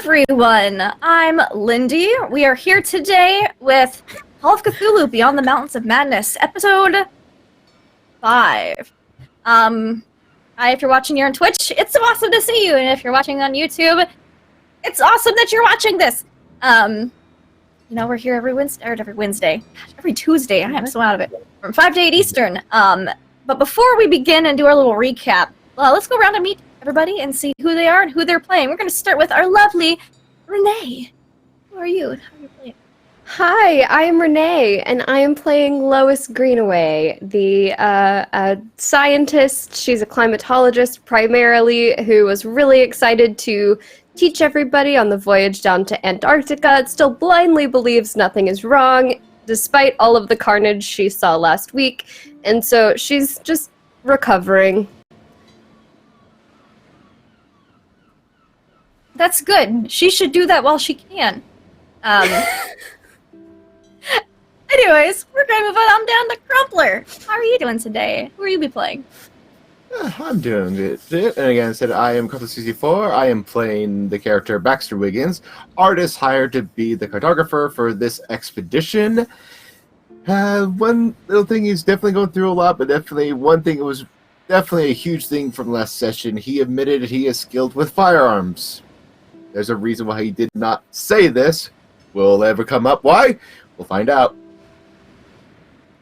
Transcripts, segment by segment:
everyone! I'm Lindy. We are here today with Call of Cthulhu Beyond the Mountains of Madness, episode 5. Hi, if you're watching here on Twitch, it's so awesome to see you, and if you're watching on YouTube, it's awesome that you're watching this. We're here every Wednesday, every Tuesday. I am so out of it. From 5 to 8 Eastern. But before we begin and do our little recap, let's go around and meet everybody and see who they are and who they're playing. We're going to start with our lovely Renee. Who are you and how are you playing? Hi, I am Renee, and I am playing Lois Greenaway, the scientist. She's a climatologist primarily, who was really excited to teach everybody on the voyage down to Antarctica. It still blindly believes nothing is wrong, despite all of the carnage she saw last week, and so she's just recovering. That's good. She should do that while she can. Anyways, we're going to move on down to Crumpler. How are you doing today? Who are you be playing? I'm doing good. And again, I said I am Cthulhu64. I am playing the character Baxter Wiggins, artist hired to be the cartographer for this expedition. One little thing he's definitely going through a lot, but definitely one thing, it was definitely a huge thing from last session. He admitted he is skilled with firearms. There's a reason why he did not say this. Will it ever come up? Why? We'll find out.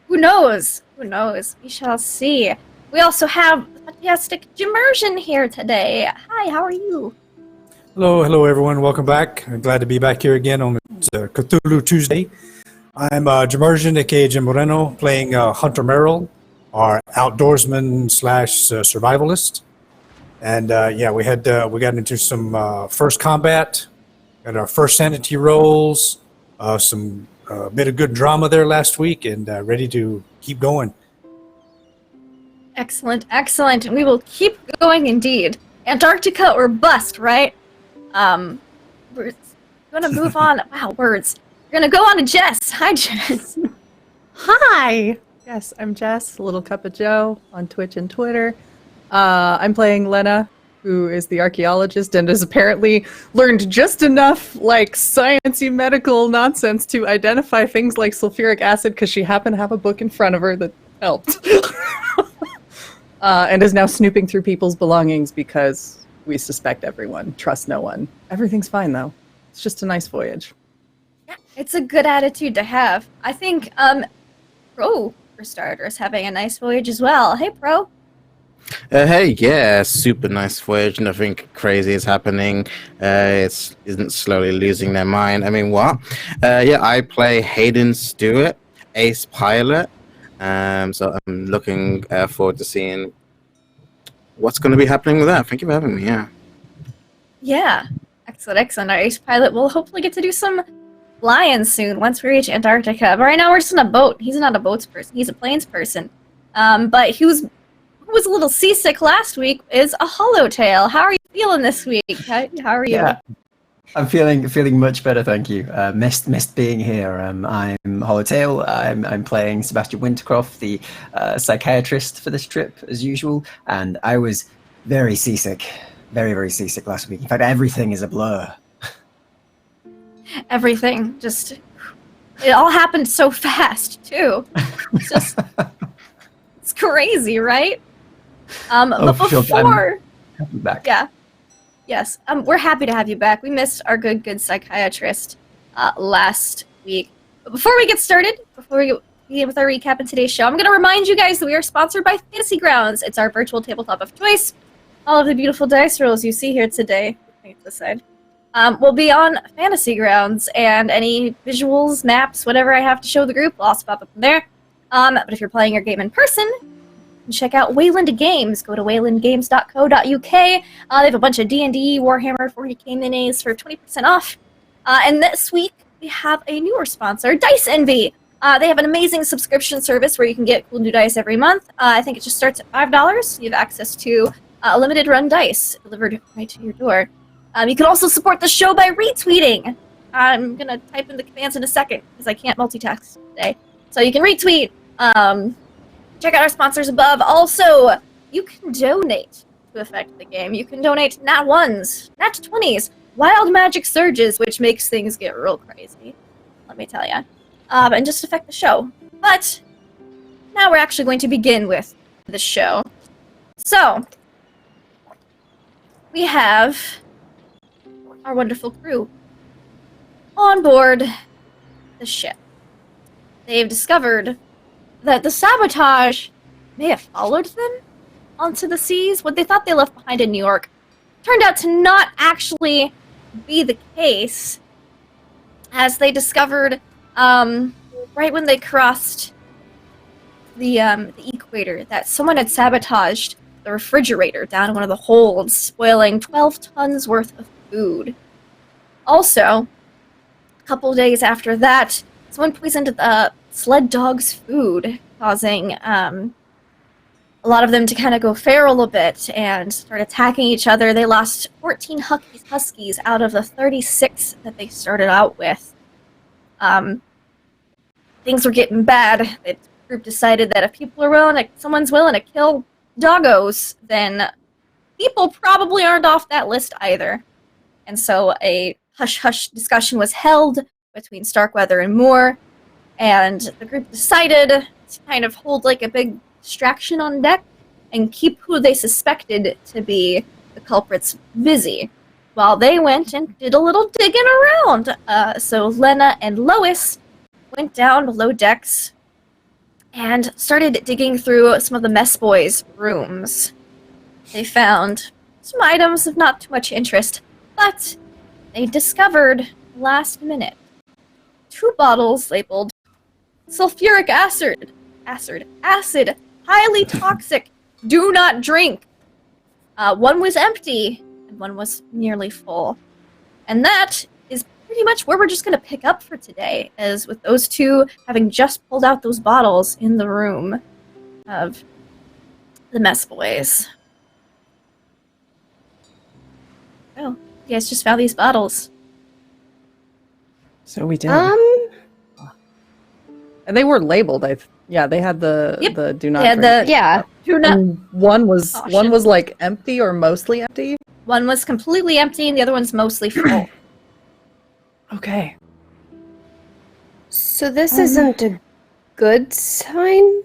Who knows? Who knows? We shall see. We also have fantastic Immersion here today. Hi, how are you? Hello everyone. Welcome back. I'm glad to be back here again on Cthulhu Tuesday. I'm Immersion, aka Jim Moreno, playing Hunter Merrill, our outdoorsman slash survivalist. And we got into some first combat, got our first sanity rolls, some bit of good drama there last week, and ready to keep going. Excellent, excellent. We will keep going indeed. Antarctica or bust, right? We're going to move on. Wow, words. We're going to go on to Jess. Hi, Jess. Hi. Yes, I'm Jess, Little Cup of Joe on Twitch and Twitter. I'm playing Lena, who is the archaeologist and has apparently learned just enough sciencey medical nonsense to identify things like sulfuric acid because she happened to have a book in front of her that helped. And is now snooping through people's belongings because we suspect everyone, trust no one. Everything's fine though. It's just a nice voyage. Yeah, it's a good attitude to have. I think Pro, for starters, having a nice voyage as well. Hey, Pro. Hey, yeah, super nice voyage. Nothing crazy is happening. It isn't slowly losing their mind. I mean, what? I play Hayden Stewart, ace pilot. So I'm looking forward to seeing what's going to be happening with that. Thank you for having me. Yeah, excellent, excellent. Our ace pilot will hopefully get to do some flying soon once we reach Antarctica. But right now we're just in a boat. He's not a boats person. He's a planes person. But he was a little seasick last week is a Hollowtail. How are you feeling this week? How are you? Yeah, I'm feeling much better, thank you. Missed being here. I'm Hollowtail. I'm playing Sebastian Wintercroft, the psychiatrist for this trip, as usual. And I was very seasick, very, very seasick last week. In fact, everything is a blur. Everything. It all happened so fast, too. It's crazy, right? But before... Back. Yeah. Yes, we're happy to have you back. We missed our good psychiatrist last week. But before we get started, before we begin with our recap in today's show, I'm going to remind you guys that we are sponsored by Fantasy Grounds. It's our virtual tabletop of choice. All of the beautiful dice rolls you see here today, this side, will be on Fantasy Grounds, and any visuals, maps, whatever I have to show the group will also pop up in there. But if you're playing your game in person, check out Wayland Games. Go to waylandgames.co.uk. They have a bunch of D&D, Warhammer 40k minis for 20% off. And this week, we have a newer sponsor, Dice Envy. They have an amazing subscription service where you can get cool new dice every month. I think it just starts at $5. You have access to limited run dice delivered right to your door. You can also support the show by retweeting. I'm going to type in the commands in a second because I can't multitask today. So you can retweet. Check out our sponsors above. Also, you can donate to affect the game. You can donate nat 1s, nat 20s, wild magic surges, which makes things get real crazy. Let me tell you. And just affect the show. But now we're actually going to begin with the show. So, we have our wonderful crew on board the ship. They've discovered that the sabotage may have followed them onto the seas. What they thought they left behind in New York turned out to not actually be the case, as they discovered right when they crossed the equator that someone had sabotaged the refrigerator down in one of the holds, spoiling 12 tons worth of food. Also, a couple days after that, someone poisoned the sled dog's food, causing a lot of them to kind of go feral a bit and start attacking each other. They lost 14 huskies out of the 36 that they started out with. Things were getting bad. The group decided that if someone's willing to kill doggos, then people probably aren't off that list either. And so a hush-hush discussion was held between Starkweather and Moore, and the group decided to kind of hold like a big distraction on deck and keep who they suspected to be the culprits busy, while they went and did a little digging around. So Lena and Lois went down below decks and started digging through some of the mess boys' rooms. They found some items of not too much interest, but they discovered last minute 2 bottles labeled sulfuric acid, highly toxic, do not drink. One was empty and one was nearly full. And that is pretty much where we're just going to pick up for today, as with those 2 having just pulled out those bottles in the room of the mess boys. Oh, you guys just found these bottles. So we did. And they were labeled. They had the do not They had drink. Yeah. Do not. And one was Caution. like empty or mostly empty. One was completely empty and the other one's mostly full. Okay. So this isn't a good sign?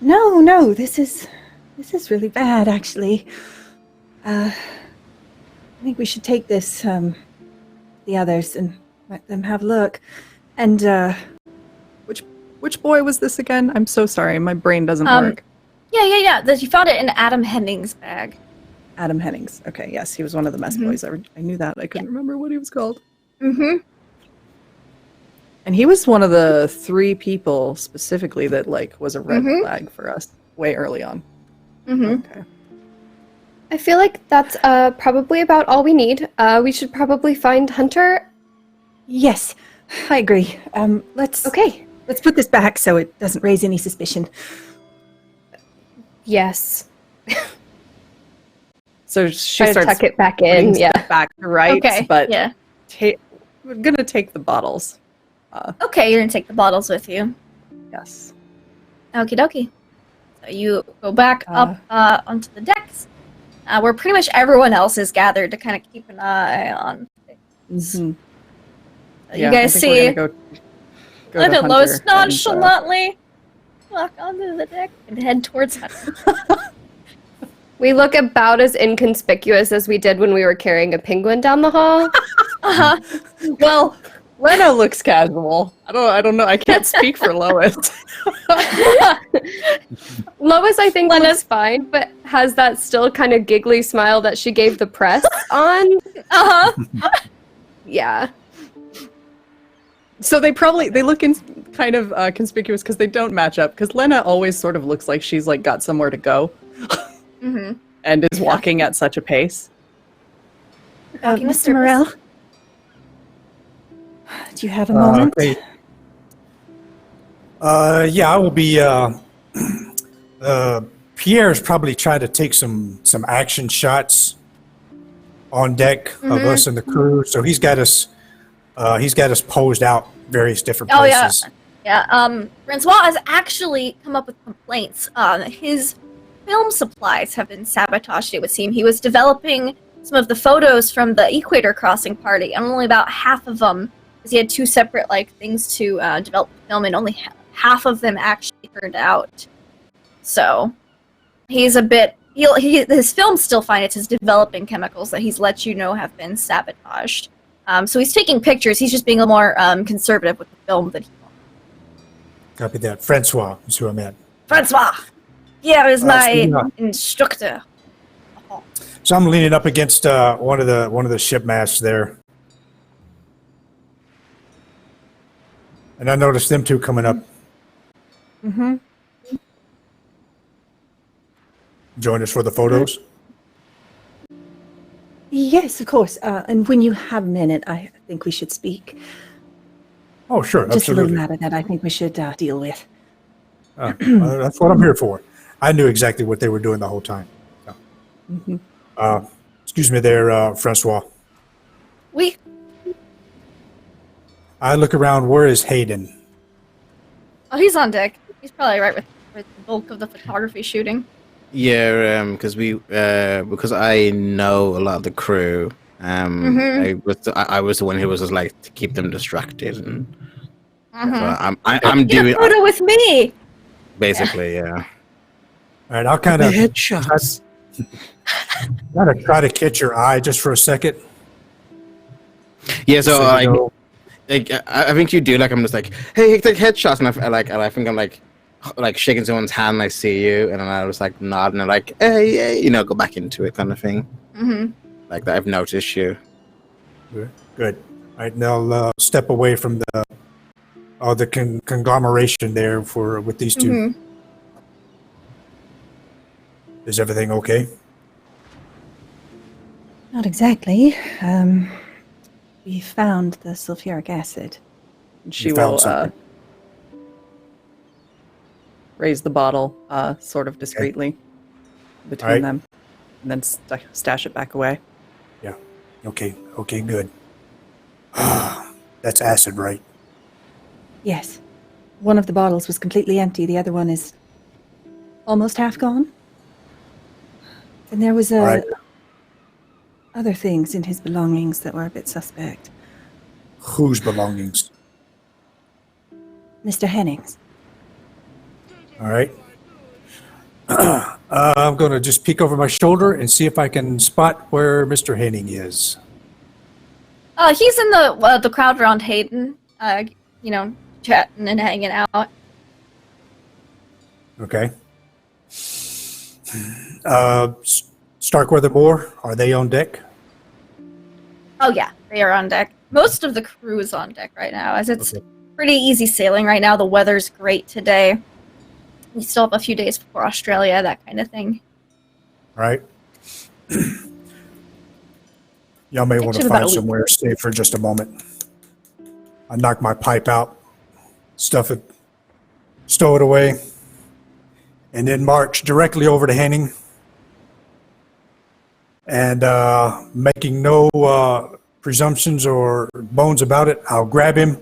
No, this is really bad, actually. I think we should take this, the others, and let them have a look. And, Which boy was this again? I'm so sorry. My brain doesn't work. Yeah. You found it in Adam Henning's bag. Adam Hennings. Okay, yes, he was one of the mess boys. I knew that. I couldn't remember what he was called. Mm-hmm. And he was one of the 3 people specifically that was a red flag for us way early on. Mm-hmm. Okay. I feel like that's probably about all we need. We should probably find Hunter. yes, I agree. Let's put this back so it doesn't raise any suspicion. Yes. So she Try to starts tuck it back putting in. Yeah. stuff back to rights, Okay. but Yeah. we're gonna take the bottles. Okay, you're gonna take the bottles with you. Yes. Okie dokie. So you go back up onto the decks, where pretty much everyone else is gathered to kind of keep an eye on things. Mhm. So you guys see Go Look to at Lois Hunter and, nonchalantly walk onto the deck and head towards Hunter. We look about as inconspicuous as we did when we were carrying a penguin down the hall. Uh-huh. Well, Lena looks casual. I don't know. I can't speak for Lois. Lois, I think, looks fine, but has that still kind of giggly smile that she gave the press on. Uh-huh. Yeah. So they look kind of conspicuous because they don't match up. Because Lena always sort of looks like she's got somewhere to go, Mm-hmm. and is walking at such a pace. Walking with Mr. Morel, do you have a moment? Okay. Yeah, I will be. Pierre's probably tried to take some action shots on deck of us and the crew, so he's got us posed out various different Oh, yeah. places. Yeah, Francois has actually come up with complaints. His film supplies have been sabotaged, it would seem. He was developing some of the photos from the Equator Crossing party, and only about half of them, because he had two separate things to develop the film, and only half of them actually turned out. So he's a bit. His film's still fine. It's his developing chemicals that he's let you know have been sabotaged. So he's taking pictures. He's just being a little more conservative with the film that he wants. Copy that. Francois is who I meant. Francois! Here is my speaking of- instructor. So I'm leaning up against one of the ship masts there, and I noticed them two coming up. Mm-hmm. Join us for the photos. Yes, of course. And when you have a minute, I think we should speak. Oh, sure, Just a little absolutely. matter that I think we should deal with. That's what I'm here for. I knew exactly what they were doing the whole time. So. Excuse me there, Francois. We. I look around. Where is Hayden? Oh, he's on deck. He's probably right with the bulk of the photography shooting. Yeah, because I know a lot of the crew. I was the one who was just like to keep them distracted, and so I'm Get a doing photo with me. basically, yeah. All right, I'll kind of headshots. try to catch your eye just for a second. Yeah, so you know, I think you do. Like, I'm just like, hey, take headshots, and I think I'm like shaking someone's hand, and I see you, and then I was like nodding, and like, hey, go back into it, kind of thing. Mm-hmm. Like that, I've noticed you. Good. All right, now I'll step away from the conglomeration there with these two. Mm-hmm. Is everything okay? Not exactly. We found the sulfuric acid. She You found will something. raise the bottle sort of discreetly between Alright. them, and then stash it back away. Yeah. Okay, good. That's acid, right? Yes. One of the bottles was completely empty. The other one is almost half gone. And there was Alright. other things in his belongings that were a bit suspect. Whose belongings? Mr. Hennings. All right. I'm going to just peek over my shoulder and see if I can spot where Mr. Henning is. He's in the crowd around Hayden. Chatting and hanging out. Okay. Starkweather Moore, are they on deck? Oh yeah, they are on deck. Most of the crew is on deck right now, as it's Okay. pretty easy sailing right now. The weather's great today. We still have a few days before Australia, that kind of thing. All right. Y'all may want to Actually, about find a week. somewhere safe for just a moment. I knocked my pipe out, stuff it, stow it away, and then march directly over to Henning. And making no presumptions or bones about it, I'll grab him.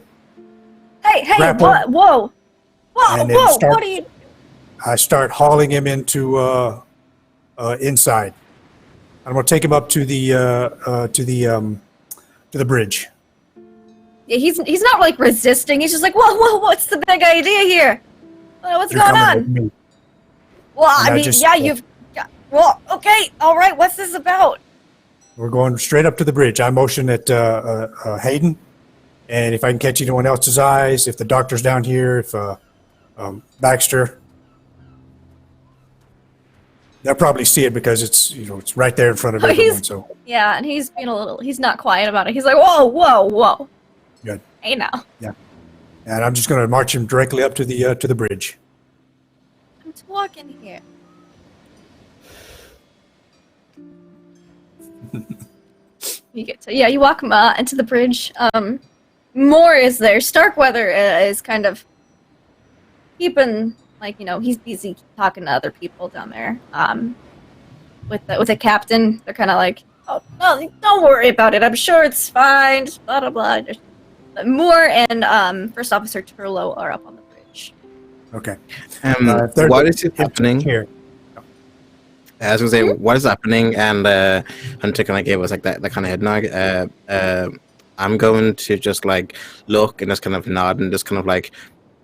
Hey, Grapple. what? Whoa, And then whoa! start- What are you? I start hauling him into inside. I'm gonna take him up to the bridge. Yeah, he's not like resisting. He's just like, whoa! What's the big idea here? What's You're going coming on? with me. Well, And I I mean, just, yeah, you've. Well, okay, all right. What's this about? We're going straight up to the bridge. I motion at Hayden, and if I can catch anyone else's eyes, if the doctor's down here, if Baxter, they'll probably see it because it's right there in front of Oh, everyone. he's- So Yeah, and he's being he's not quiet about it. He's like, whoa. good. Hey now. And I'm just going to march him directly up to the bridge. I'm to walk in here. You walk him into the bridge. Moore is there. Starkweather is kind of keeping, he's busy talking to other people down there. With the captain, they're kind of like, oh no, don't worry about it. I'm sure it's fine. Just blah blah blah. But Moore and First Officer Turlo are up on the bridge. Okay. What is it Here. happening? I was gonna say, what is happening? And Hunter kind of gave us like that kind of head nod. I'm going to just like look and just kind of nod and just kind of like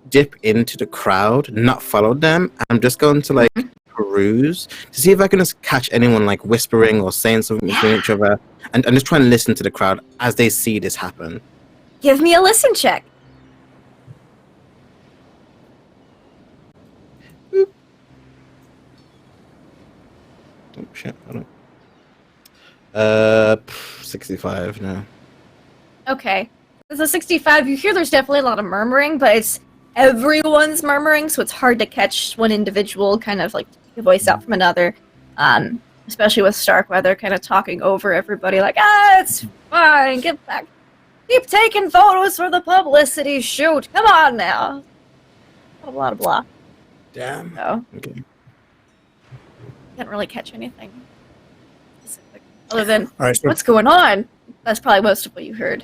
dip into the crowd, not follow them. I'm just going to like peruse to see if I can just catch anyone like whispering or saying something between each other, and just try and listen to the crowd as they see this happen. Give me a listen check. Oh shit! Hold on. 65 now. Okay. There's a 65. You hear there's definitely a lot of murmuring, but it's everyone's murmuring, so it's hard to catch one individual kind of like take a voice out from another. Especially with Starkweather kind of talking over everybody like, it's fine, get back. Keep taking photos for the publicity shoot. Come on now. Blah, blah, blah. Damn. So, Okay. can't really catch anything specific other than, All right, so what's going on? That's probably most of what you heard.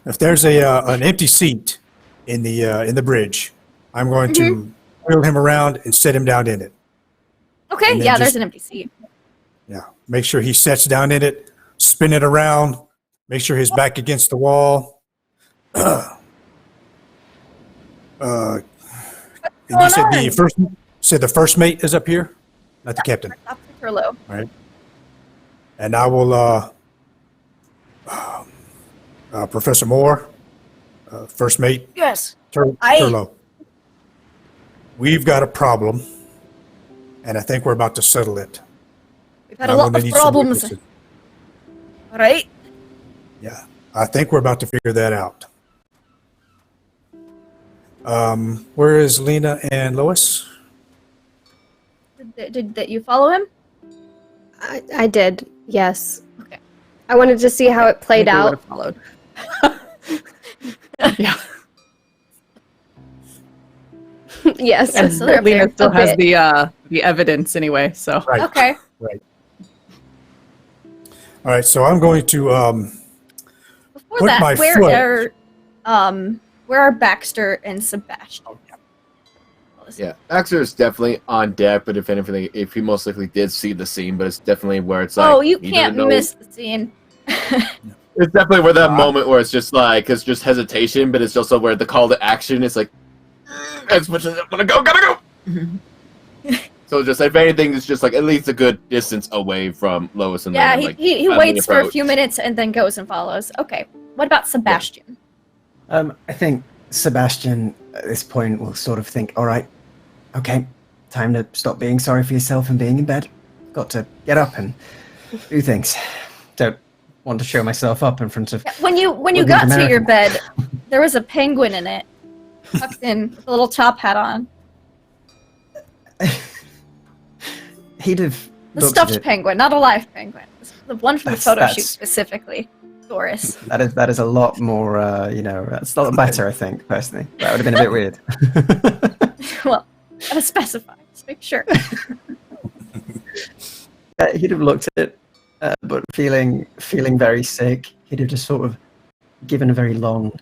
if there's an empty seat in the bridge, I'm going to wheel him around and set him down in it. Okay, And then yeah, there's just- an empty seat. Yeah, make sure he sets down in it, spin it around, make sure his back against the wall. And you said the first mate is up here, not the captain. Top of Turlo. And I will, Professor Moore, first mate Yes. Turlo. We've got a problem, and I think we're about to settle it. We've had a I'm lot gonna of need some problems. witnesses. All right. Yeah, I think we're about to figure that out. Where is Lena and Lois? Did you follow him? I did, yes. Okay. I wanted to see how it played I think we out. would've followed. Yeah. Yes. And so they're Lena there. still has Okay. the evidence anyway, so. Right. Okay. Right. All right, so I'm going to Before Put that, my where foot- are Baxter and Sebastian? Yeah, Baxter is definitely on deck, but if anything, if he most likely did see the scene, but it's definitely where it's like, Oh, you he can't doesn't know- miss the scene. It's definitely where that moment where it's just like, it's just hesitation, but it's also where the call to action is like, as much as I'm gotta go. So just if anything, it's just like at least a good distance away from Lois and Yeah, Lena, he, like, he friendly waits for a approach. few minutes and then goes and follows. Okay. What about Sebastian? I think Sebastian at this point will sort of think, all right, okay, time to stop being sorry for yourself and being in bed. Got to get up and do things. Don't want to show myself up in front of... Yeah, when you Woodland got to your American. bed, there was a penguin in it, tucked in with a little top hat on. He'd have The looked stuffed at it. penguin, not a live penguin. The one from the photo shoot That's- specifically. Doris. That is a lot more, that's a lot better, I think, personally. That would have been a bit weird. Well, gotta specify. Just make sure. He'd have looked at it, but feeling very sick. He'd have just sort of given a very long,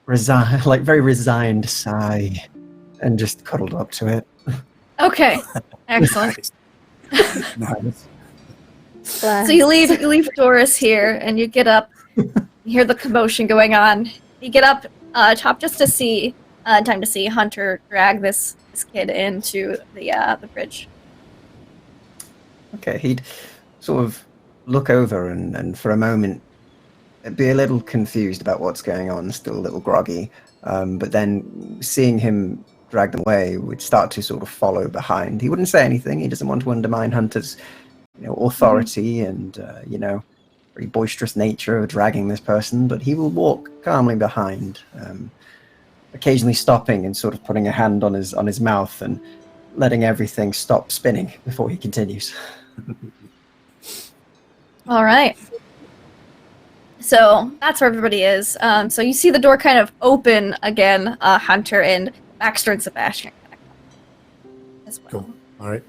very resigned sigh, and just cuddled up to it. Okay. Excellent. Nice. Bless. So you leave Doris here, and you get up. You hear the commotion going on. You get up top just to see, time to see Hunter drag this kid into the bridge. Okay, he'd sort of look over and for a moment be a little confused about what's going on, still a little groggy. But then seeing him drag them away would start to sort of follow behind. He wouldn't say anything. He doesn't want to undermine Hunter's, authority and, very boisterous nature of dragging this person, but he will walk calmly behind, occasionally stopping and sort of putting a hand on his mouth and letting everything stop spinning before he continues. All right. So that's where everybody is. So you see the door kind of open again, Hunter and Baxter and Sebastian as well. Cool. All right.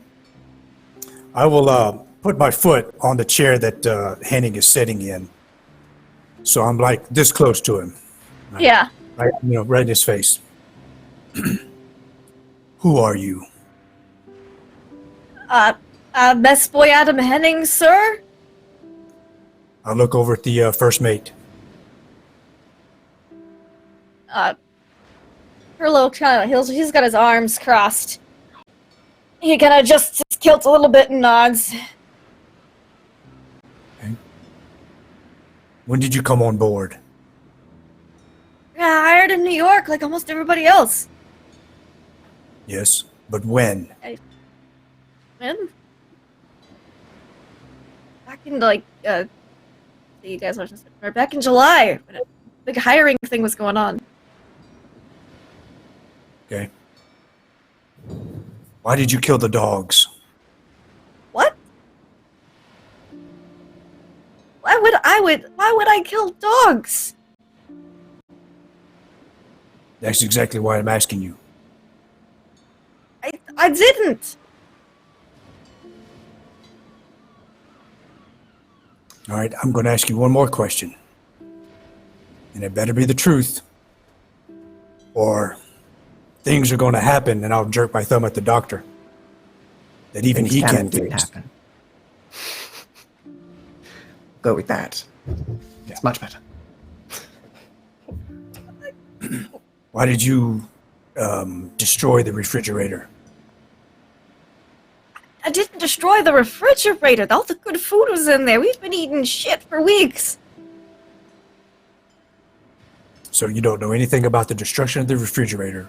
I will put my foot on the chair that Henning is sitting in. So I'm like this close to him. Yeah. Right, right in his face. Who are you? Best boy Adam Henning, sir? I'll look over at the first mate. Perlo kind of, he's got his arms crossed. He kind of adjusts his kilt a little bit and nods. Okay. When did you come on board? Yeah, hired in New York like almost everybody else. Yes, but when? When? Back in like, you guys are back in July, when a big hiring thing was going on. Okay. Why did you kill the dogs? What? Why would I kill dogs? That's exactly why I'm asking you. I didn't. All right, I'm going to ask you one more question. And it better be the truth. Or things are going to happen and I'll jerk my thumb at the doctor. That even Things he can can't indeed fix. happen. Go with that. It's much better. Why did you destroy the refrigerator? I didn't destroy the refrigerator. All the good food was in there. We've been eating shit for weeks. So you don't know anything about the destruction of the refrigerator?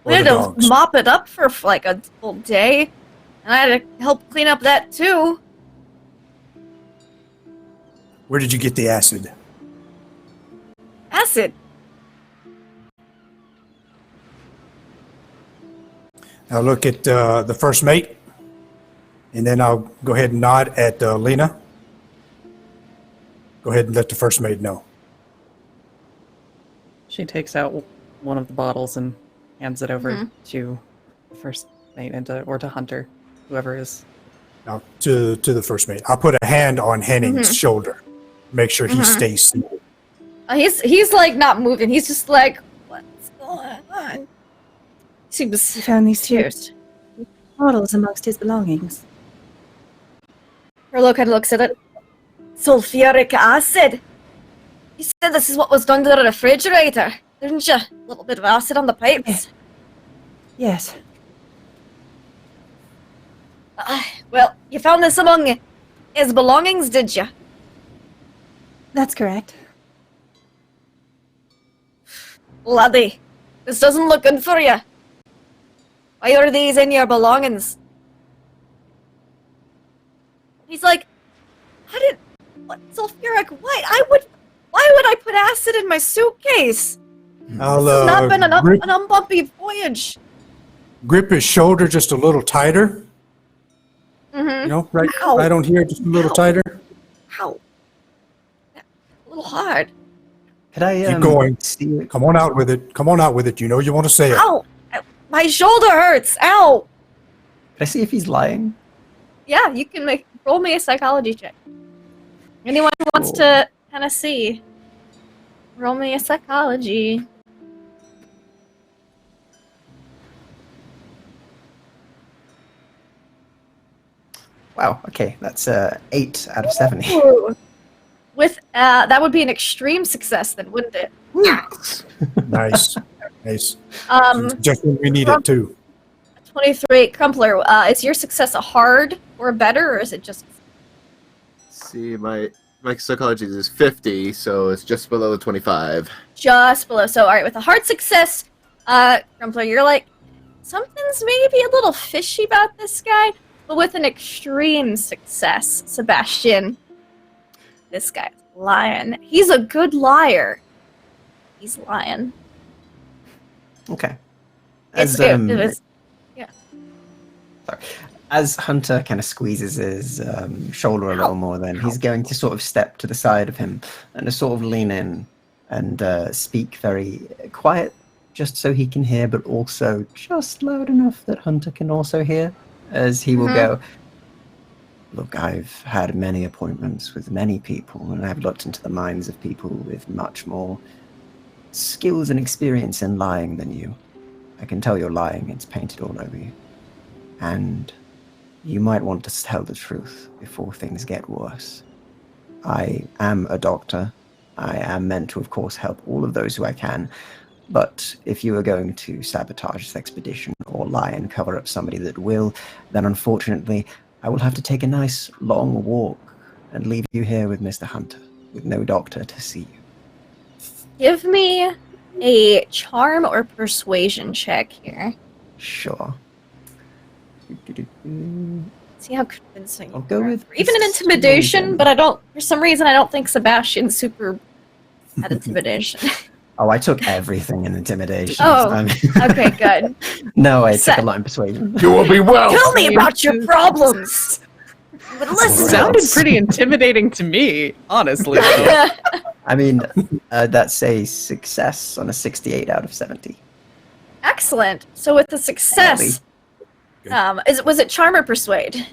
We Or had the to dogs? mop it up for like a full day. And I had to help clean up that too. Where did you get the acid? Acid. I'll look at the first mate, and then I'll go ahead and nod at Lena. Go ahead and let the first mate know. She takes out one of the bottles and hands it over to the first mate and to Hunter, whoever is. Now, to the first mate. I'll put a hand on Henning's shoulder. Make sure he stays seated. He's like not moving. He's just like, what's going on? Seems He found these two confused. bottles amongst his belongings. Perlo kind of looks at it. Sulfuric acid. You said this is what was done to the refrigerator, didn't you? A little bit of acid on the pipes. Yes. Well, you found this among his belongings, did you? That's correct. Laddie, this doesn't look good for you. Why are these in your belongings? He's like, what sulfuric? Why would I put acid in my suitcase? I'll This has not been an grip, unbumpy voyage. grip his shoulder just a little tighter. Mm-hmm. You know, right, Ow. right on here, just a little Ow. tighter. Ow. A little hard. Could I Keep going. see Come on out with it. Come on out with it. You know you want to say it. Ow! My shoulder hurts. Ow! Could I see if he's lying? Yeah, you can roll me a psychology check. Anyone who wants to kind of see, roll me a psychology. Wow. Okay, that's 8 out of 70. Ooh. With that would be an extreme success, then, wouldn't it? Nice. Nice. Just when we need Crump- it, too. 23. Crumpler, is your success a hard or better, or is it just? See, my psychology is 50, so it's just below the 25. Just below. So, all right, with a hard success, Crumpler, you're like, something's maybe a little fishy about this guy. But with an extreme success, Sebastian, this guy's lying. He's a good liar. He's lying. Okay. It's, As, it was, sorry. As Hunter kind of squeezes his shoulder a little more, then he's going to sort of step to the side of him and to sort of lean in and speak very quiet, just so he can hear, but also just loud enough that Hunter can also hear, as he will go, "Look, I've had many appointments with many people, and I've looked into the minds of people with much more skills and experience in lying than you. I can tell you're lying. It's painted all over you. And you might want to tell the truth before things get worse. I am a doctor. I am meant to, of course, help all of those who I can. But if you are going to sabotage this expedition or lie and cover up somebody that will, then unfortunately, I will have to take a nice long walk and leave you here with Mr. Hunter, with no doctor to see you. Give me a charm or persuasion check here. Sure. See how convincing I'll you go are. with Even an intimidation, but for some reason, I don't think Sebastian's super at intimidation. Oh, I took everything in intimidation. Oh, I mean, okay, good. no, I took a lot in persuasion. You will be well. Tell me about your problems. But listen. Sounded pretty intimidating to me, honestly. Though. I mean, that's a success on a 68 out of 70. Excellent. So with the success, was it charm or persuade?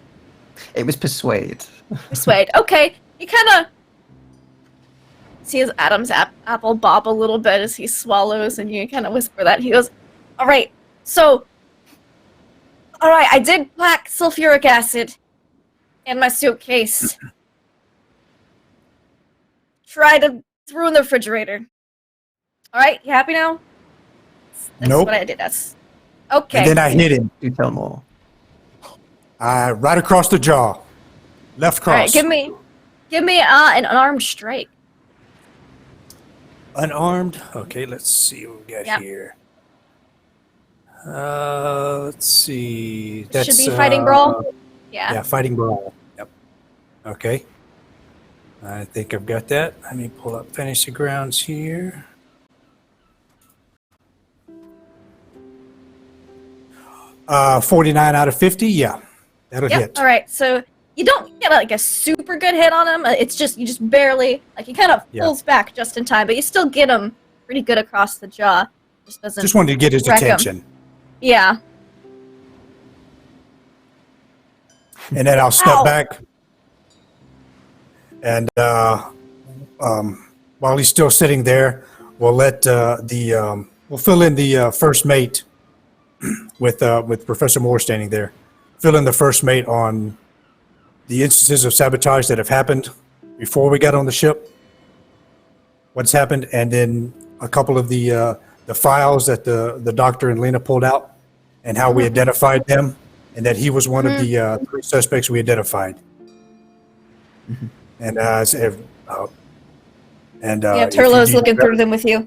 It was persuade. Persuade. Okay. He kind of sees Adam's apple bob a little bit as he swallows, and you kind of whisper that. He goes, all right, I did pack sulfuric acid in my suitcase. Threw in the refrigerator. All right, you happy now? That's Nope. what I did. That's okay. And then I hit him Do tell more. right across the jaw. Left All right, cross. give me an unarmed strike. Unarmed. Okay, let's see what we got Yeah. here. Let's see. Should be fighting brawl. Yeah, fighting brawl. Yep. Okay. I think I've got that. Let me pull up fantasy grounds here. 49 out of 50. Yeah, that'll Yep. hit. All right. So you don't get like a super good hit on him. It's just you just barely like he kind of pulls back just in time, but you still get him pretty good across the jaw. Just doesn't. Just wanted to get his wreck him. attention. Yeah. And then I'll step Ow. back. And while he's still sitting there, we'll let we'll fill in the first mate with Professor Moore standing there. Fill in the first mate on the instances of sabotage that have happened before we got on the ship. What's happened, and then a couple of the files that the doctor and Lena pulled out, and how we identified them, and that he was one of the 3 suspects we identified. And Yeah, if Turlo's you need looking to- through them with you.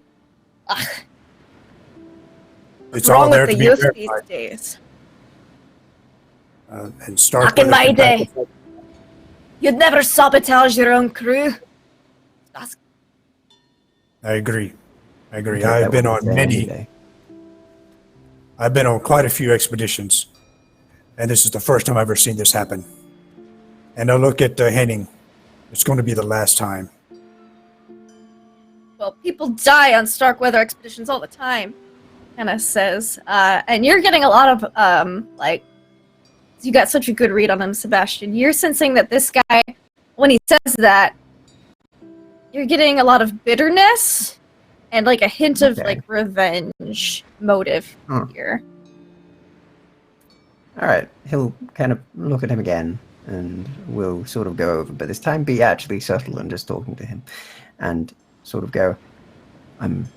Ugh, It's what's all wrong there with to the be youth verified. these days? And start. Back in my day, you'd never sabotage your own crew. That's I agree. That I've been would on be any many. day. I've been on quite a few expeditions, and this is the first time I've ever seen this happen. And I look at Henning. It's going to be the last time. well, people die on Starkweather expeditions all the time. Kind of says, and you're getting a lot of you got such a good read on him, Sebastian. You're sensing that this guy, when he says that, you're getting a lot of bitterness and like a hint of like revenge motive here. All right, he'll kind of look at him again, and we'll sort of go over, but this time be actually subtle and just talking to him, and sort of go, I'm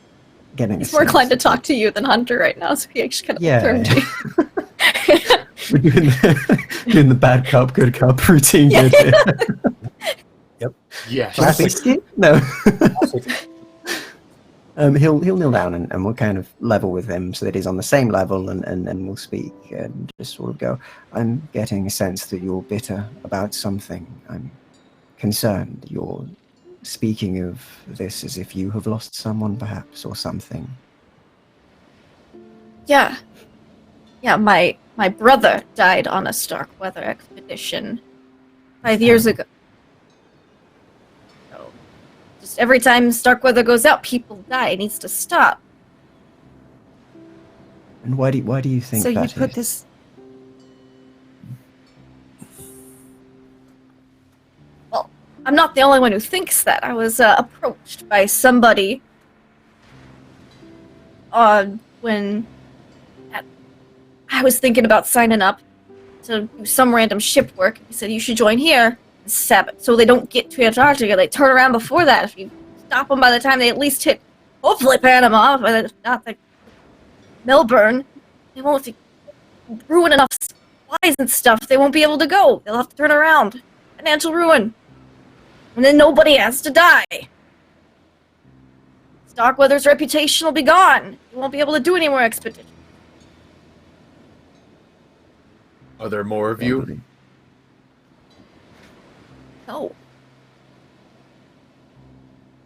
getting He's a more sense inclined to that talk to you than Hunter right now, so he actually kind of Yeah. turned to you. we're doing the bad cop, good cop routine. Good. Yes. Can I please skip? No. He'll kneel down and we'll kind of level with him so that he's on the same level, and we'll speak and just sort of go, I'm getting a sense that you're bitter about something. I'm concerned. You're speaking of this as if you have lost someone, perhaps, or something. Yeah. Yeah, my brother died on a Starkweather expedition 5 years ago. So, just every time Starkweather goes out, people die. It needs to stop. And why do you think So you that put is? this. Well, I'm not the only one who thinks that. I was approached by somebody when I was thinking about signing up to do some random ship work. He said you should join here and so they don't get to Antarctica. They turn around before that. If you stop them by the time they at least hit, hopefully Panama, but if not like Melbourne, they won't ruin enough supplies and stuff. They won't be able to go. They'll have to turn around. Financial ruin. And then nobody has to die. Starkweather's reputation will be gone. He won't be able to do any more expeditions. Are there more of you? No.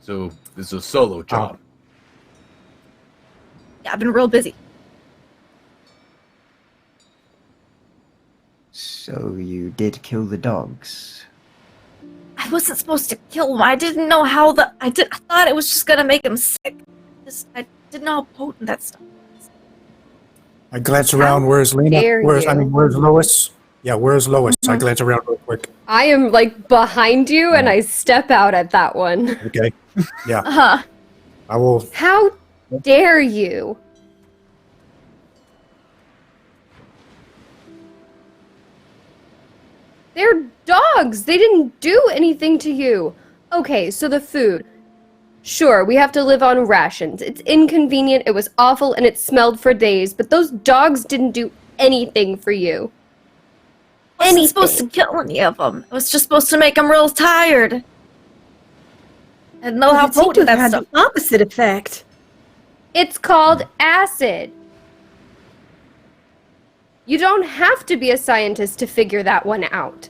So this is a solo job. Yeah, I've been real busy. So you did kill the dogs? I wasn't supposed to kill them. I didn't know how I thought it was just gonna make them sick. I didn't know how potent that stuff was. I glance around. Where's Lena? dare Where's you. where's Lois? Yeah, where's Lois? I glance around real quick. I am like behind you, and I step out at that one. Okay. Yeah, Uh-huh. I will. How dare you? They're dogs. They didn't do anything to you. Okay, so the food. Sure, we have to live on rations. It's inconvenient, it was awful, and it smelled for days, but those dogs didn't do anything for you. I wasn't supposed to kill any of them. I was just supposed to make them real tired. And know how It seemed to potent have that had stuff. the opposite effect. It's called acid. You don't have to be a scientist to figure that one out.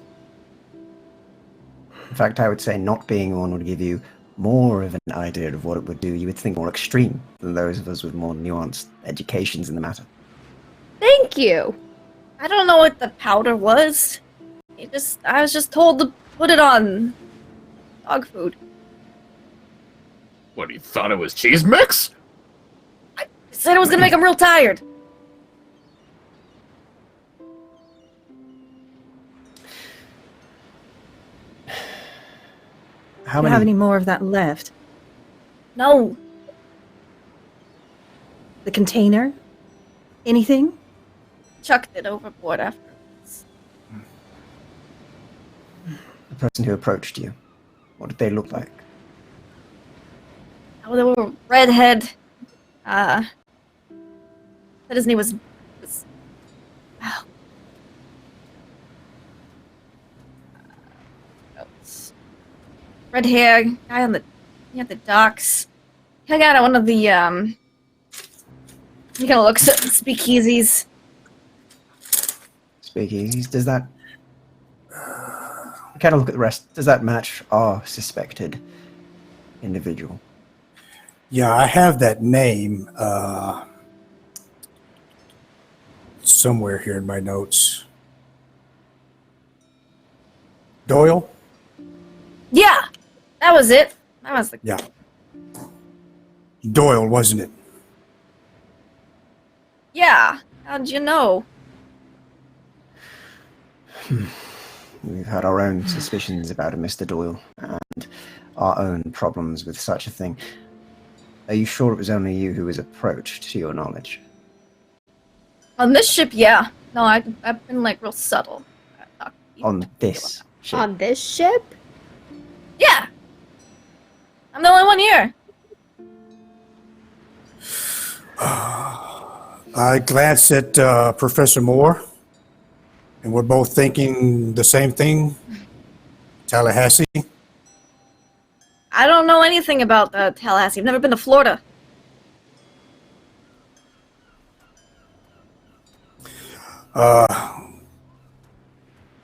In fact, I would say not being one would give you more of an idea of what it would do. You would think more extreme than those of us with more nuanced educations in the matter. Thank you. I don't know what the powder was. I was just told to put it on dog food. What, you thought it was cheese mix? I said it was gonna make them real tired. How Do you have many? any more of that left? No. The container? Anything? Chucked it overboard afterwards. The person who approached you. What did they look like? Oh, they were redhead. Said his name was wow. Red hair, guy on he had the docks. He got one of the he kind of looks at speakeasies. Speakeasies. Does that? Kind of look at the rest. Does that match our suspected individual? Yeah, I have that name somewhere here in my notes. Doyle? Yeah, that was it. That was the Yeah. Doyle, wasn't it? yeah. How'd you know? We've had our own suspicions about a Mr. Doyle and our own problems with such a thing. Are you sure it was only you who was approached, to your knowledge? On this ship, yeah. No, I've been like real subtle. I talk to people. On this ship? On this ship? Yeah. I'm the only one here. I glance at Professor Moore, and we're both thinking the same thing. Tallahassee. I don't know anything about Tallahassee. I've never been to Florida.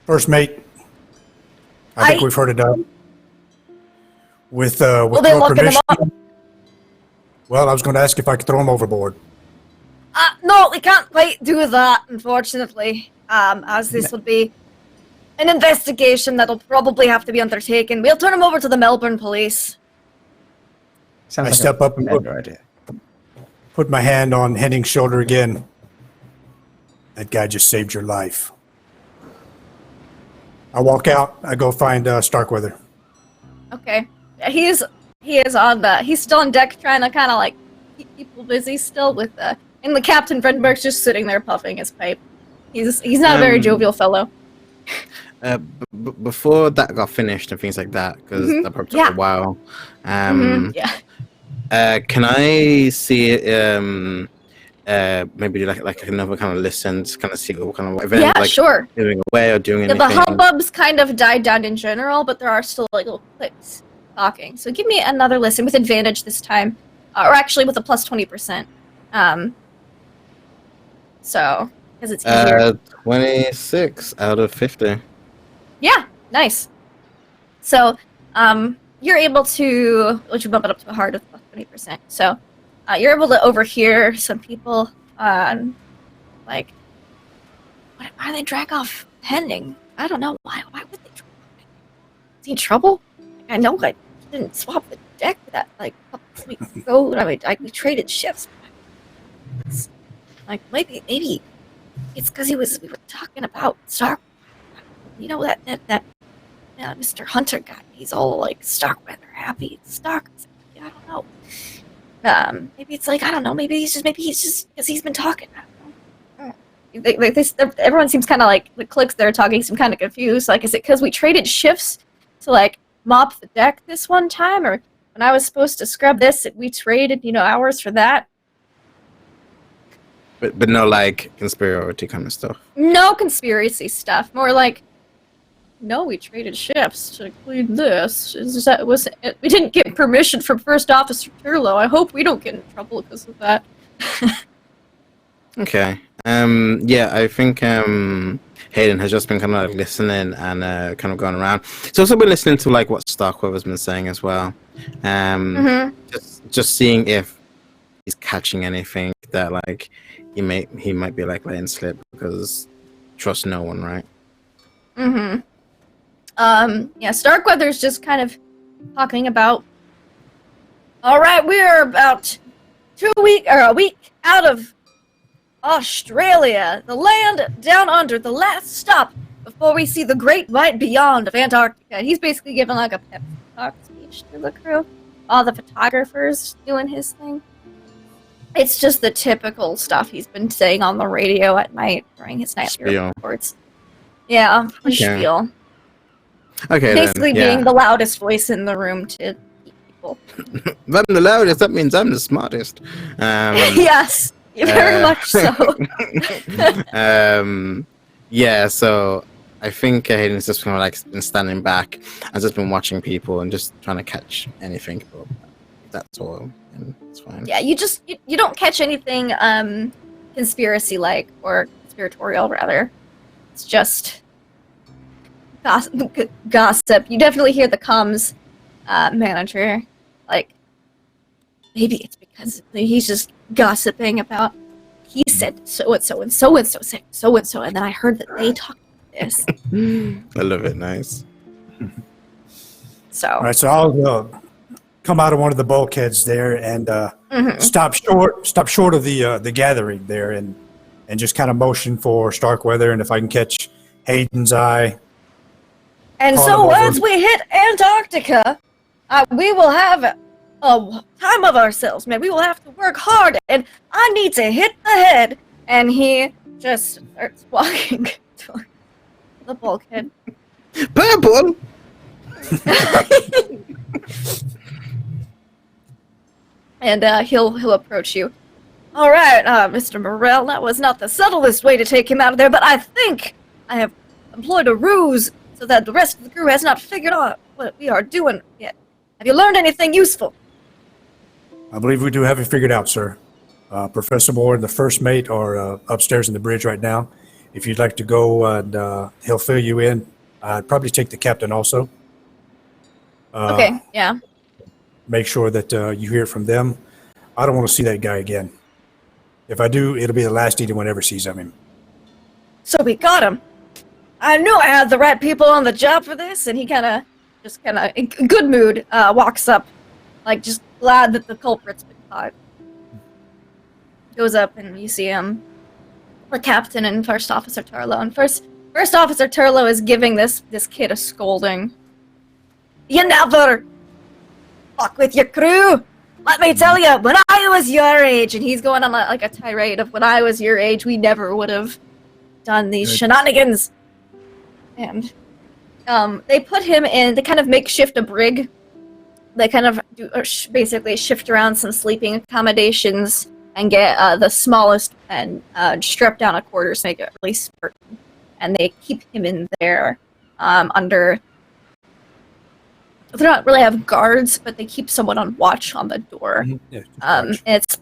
First mate. I think Aye. we've heard it done. With Well, your they're looking permission. them up. Well, I was going to ask if I could throw him overboard. No, we can't quite do that, unfortunately. As this would be an investigation that'll probably have to be undertaken. We'll turn him over to the Melbourne police. Sounds I like step a up and better idea. put my hand on Henning's shoulder again. That guy just saved your life. I walk out. I go find Starkweather. Okay. He is on he's still on deck trying to kind of like keep people busy still with and the Captain Brenberg's just sitting there puffing his pipe. He's not a very jovial fellow. Before that got finished and things like that, because that probably took a while. Can I see it? Maybe do like another kind of listen to kind of see what kind of event sure. Moving away or doing anything. The hubbub's kind of died down in general, but there are still like little clips talking. So give me another listen with advantage this time, or actually with a plus 20%. So because it's easier. 26 out of 50. Yeah, nice. So you're able to, let you bump it up to a hard with plus 20%. So you're able to overhear some people like, why do they drag off pending? I don't know. Why would they drag off? Is he in trouble? I know I didn't swap the deck that like a couple weeks ago. I mean, we traded shifts. Like maybe it's because we were talking about Stark. You know that Mr. Hunter guy. He's all like Starkweather happy. Stark. I don't know. Maybe it's like I don't know. Maybe he's just because he's been talking. I don't know. Everyone seems kind of like the clicks they're talking seem kind of confused. Like, is it because we traded shifts to like mop the deck this one time, or when I was supposed to scrub this, we traded hours for that? But no like conspiracy kind of stuff. No conspiracy stuff. More like, no, we traded shifts to clean this. We didn't get permission from First Officer Turlo. I hope we don't get in trouble because of that. Okay. Yeah, I think Hayden has just been kind of like listening and kind of going around. He's also been listening to like what Starkweather's been saying as well. Just seeing if he's catching anything that like he might be like letting slip because trust no one, right? Yeah, Starkweather's just kind of talking about, all right, we're about a week out of Australia, the land down under, the last stop before we see the great white beyond of Antarctica. He's basically giving like a pep talk speech to the crew. All the photographers doing his thing. It's just the typical stuff he's been saying on the radio at night during his nightly reports. Yeah, spiel. Okay, basically being the loudest voice in the room to people. If I'm the loudest, that means I'm the smartest. Yes, very much so. Yeah, so I think Hayden's just kind of like been standing back and just been watching people and just trying to catch anything. But that's all, and it's fine. Yeah, you don't catch anything conspiracy-like or conspiratorial, rather. It's just gossip. You definitely hear the comms manager, like, maybe it's because he's just gossiping about, he said so-and-so and so-and-so said so-and-so, and then I heard that they talked about this. I love it. Nice. So. All right, so I'll come out of one of the bulkheads there and stop short of the gathering there and just kind of motion for Starkweather, and if I can catch Hayden's eye. And so once we hit Antarctica, we will have a time of ourselves, man. We will have to work hard, and I need to hit the head. And he just starts walking toward the bulkhead. Purple! And he'll approach you. All right, Mr. Morrell, that was not the subtlest way to take him out of there, but I think I have employed a ruse so that the rest of the crew has not figured out what we are doing yet. Have you learned anything useful? I believe we do have it figured out, sir. Professor Moore and the first mate are upstairs in the bridge right now. If you'd like to go and he'll fill you in, I'd probably take the captain also. Okay, yeah. Make sure that you hear from them. I don't want to see that guy again. If I do, it'll be the last anyone ever sees of him. So we got him. I knew I had the right people on the job for this, and he kind of, in good mood, walks up, like just glad that the culprit's been caught. Goes up, and you see him, the captain and First Officer Turlo. And First Officer Turlo is giving this kid a scolding. You never fuck with your crew. Let me tell you, when I was your age, and he's going on like a tirade of when I was your age, we never would have done these Good. shenanigans. And they put him in, they kind of makeshift a brig. They kind of basically shift around some sleeping accommodations and get the smallest and strip down a quarters to make it really certain. And they keep him in there under. They don't really have guards, but they keep someone on watch on the door. Yeah, just watch. It's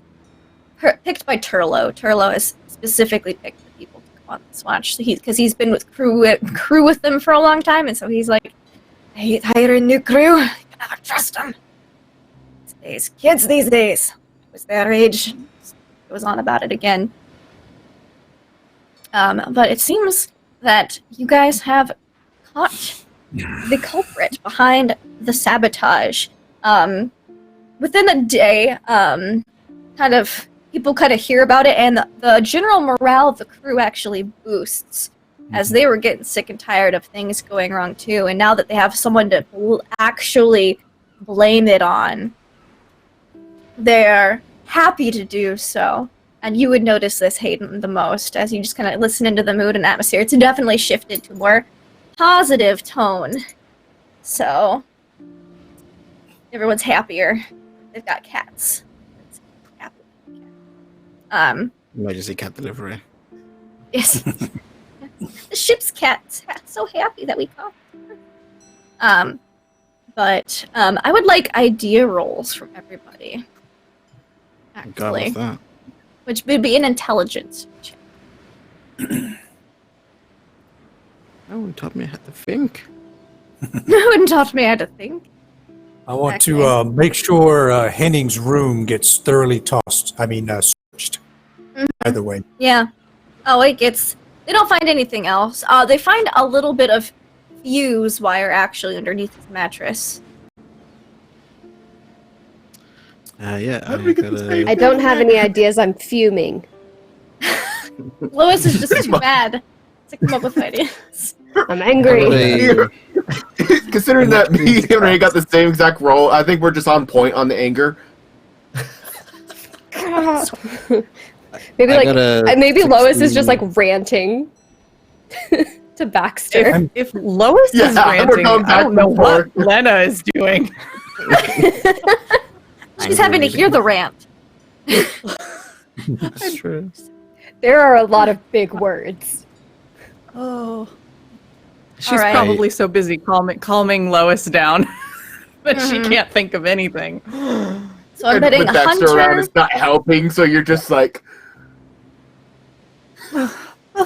picked by Turlo. Turlo has specifically picked the people to come on this watch. So because he's been with crew with them for a long time, and so he's like, I hate hiring new crew. You can never trust them. These kids these days, it was their age. It was on about it again. But it seems that you guys have caught the culprit behind the sabotage. Within a day, people kind of hear about it, and the general morale of the crew actually boosts as they were getting sick and tired of things going wrong too. And now that they have someone to actually blame it on, they're happy to do so. And you would notice this, Hayden, the most as you just kind of listen into the mood and atmosphere. It's definitely shifted to a more positive tone. So everyone's happier. They've got cats. Emergency cat delivery. Yes. The ship's cat's so happy that we caught her. But I would like idea rolls from everybody. God, Actually, what's that? which would be an intelligence check. No one taught me how to think. No one taught me how to think. I want to make sure Henning's room gets thoroughly searched. Either way. Yeah. Oh, it gets. They don't find anything else. They find a little bit of fuse wire actually underneath his mattress. Yeah, How did we get this gotta- thing? I don't have any ideas. I'm fuming. Lois is just too mad to come up with ideas. I'm angry. Probably- Considering that me and Ray got the same exact role, I think we're just on point on the anger. Maybe I got a maybe Lois is 16. just like ranting to Baxter. If Lois Yeah, is we're ranting, going I back don't know and what forth. Lena is doing. She's having to hear the rant. That's true. There are a lot of big words. Oh. She's All right. probably so busy calming Lois down that she Mhm. can't think of anything. So I'm betting with Baxter around, Hunter. it's not helping, so you're just like,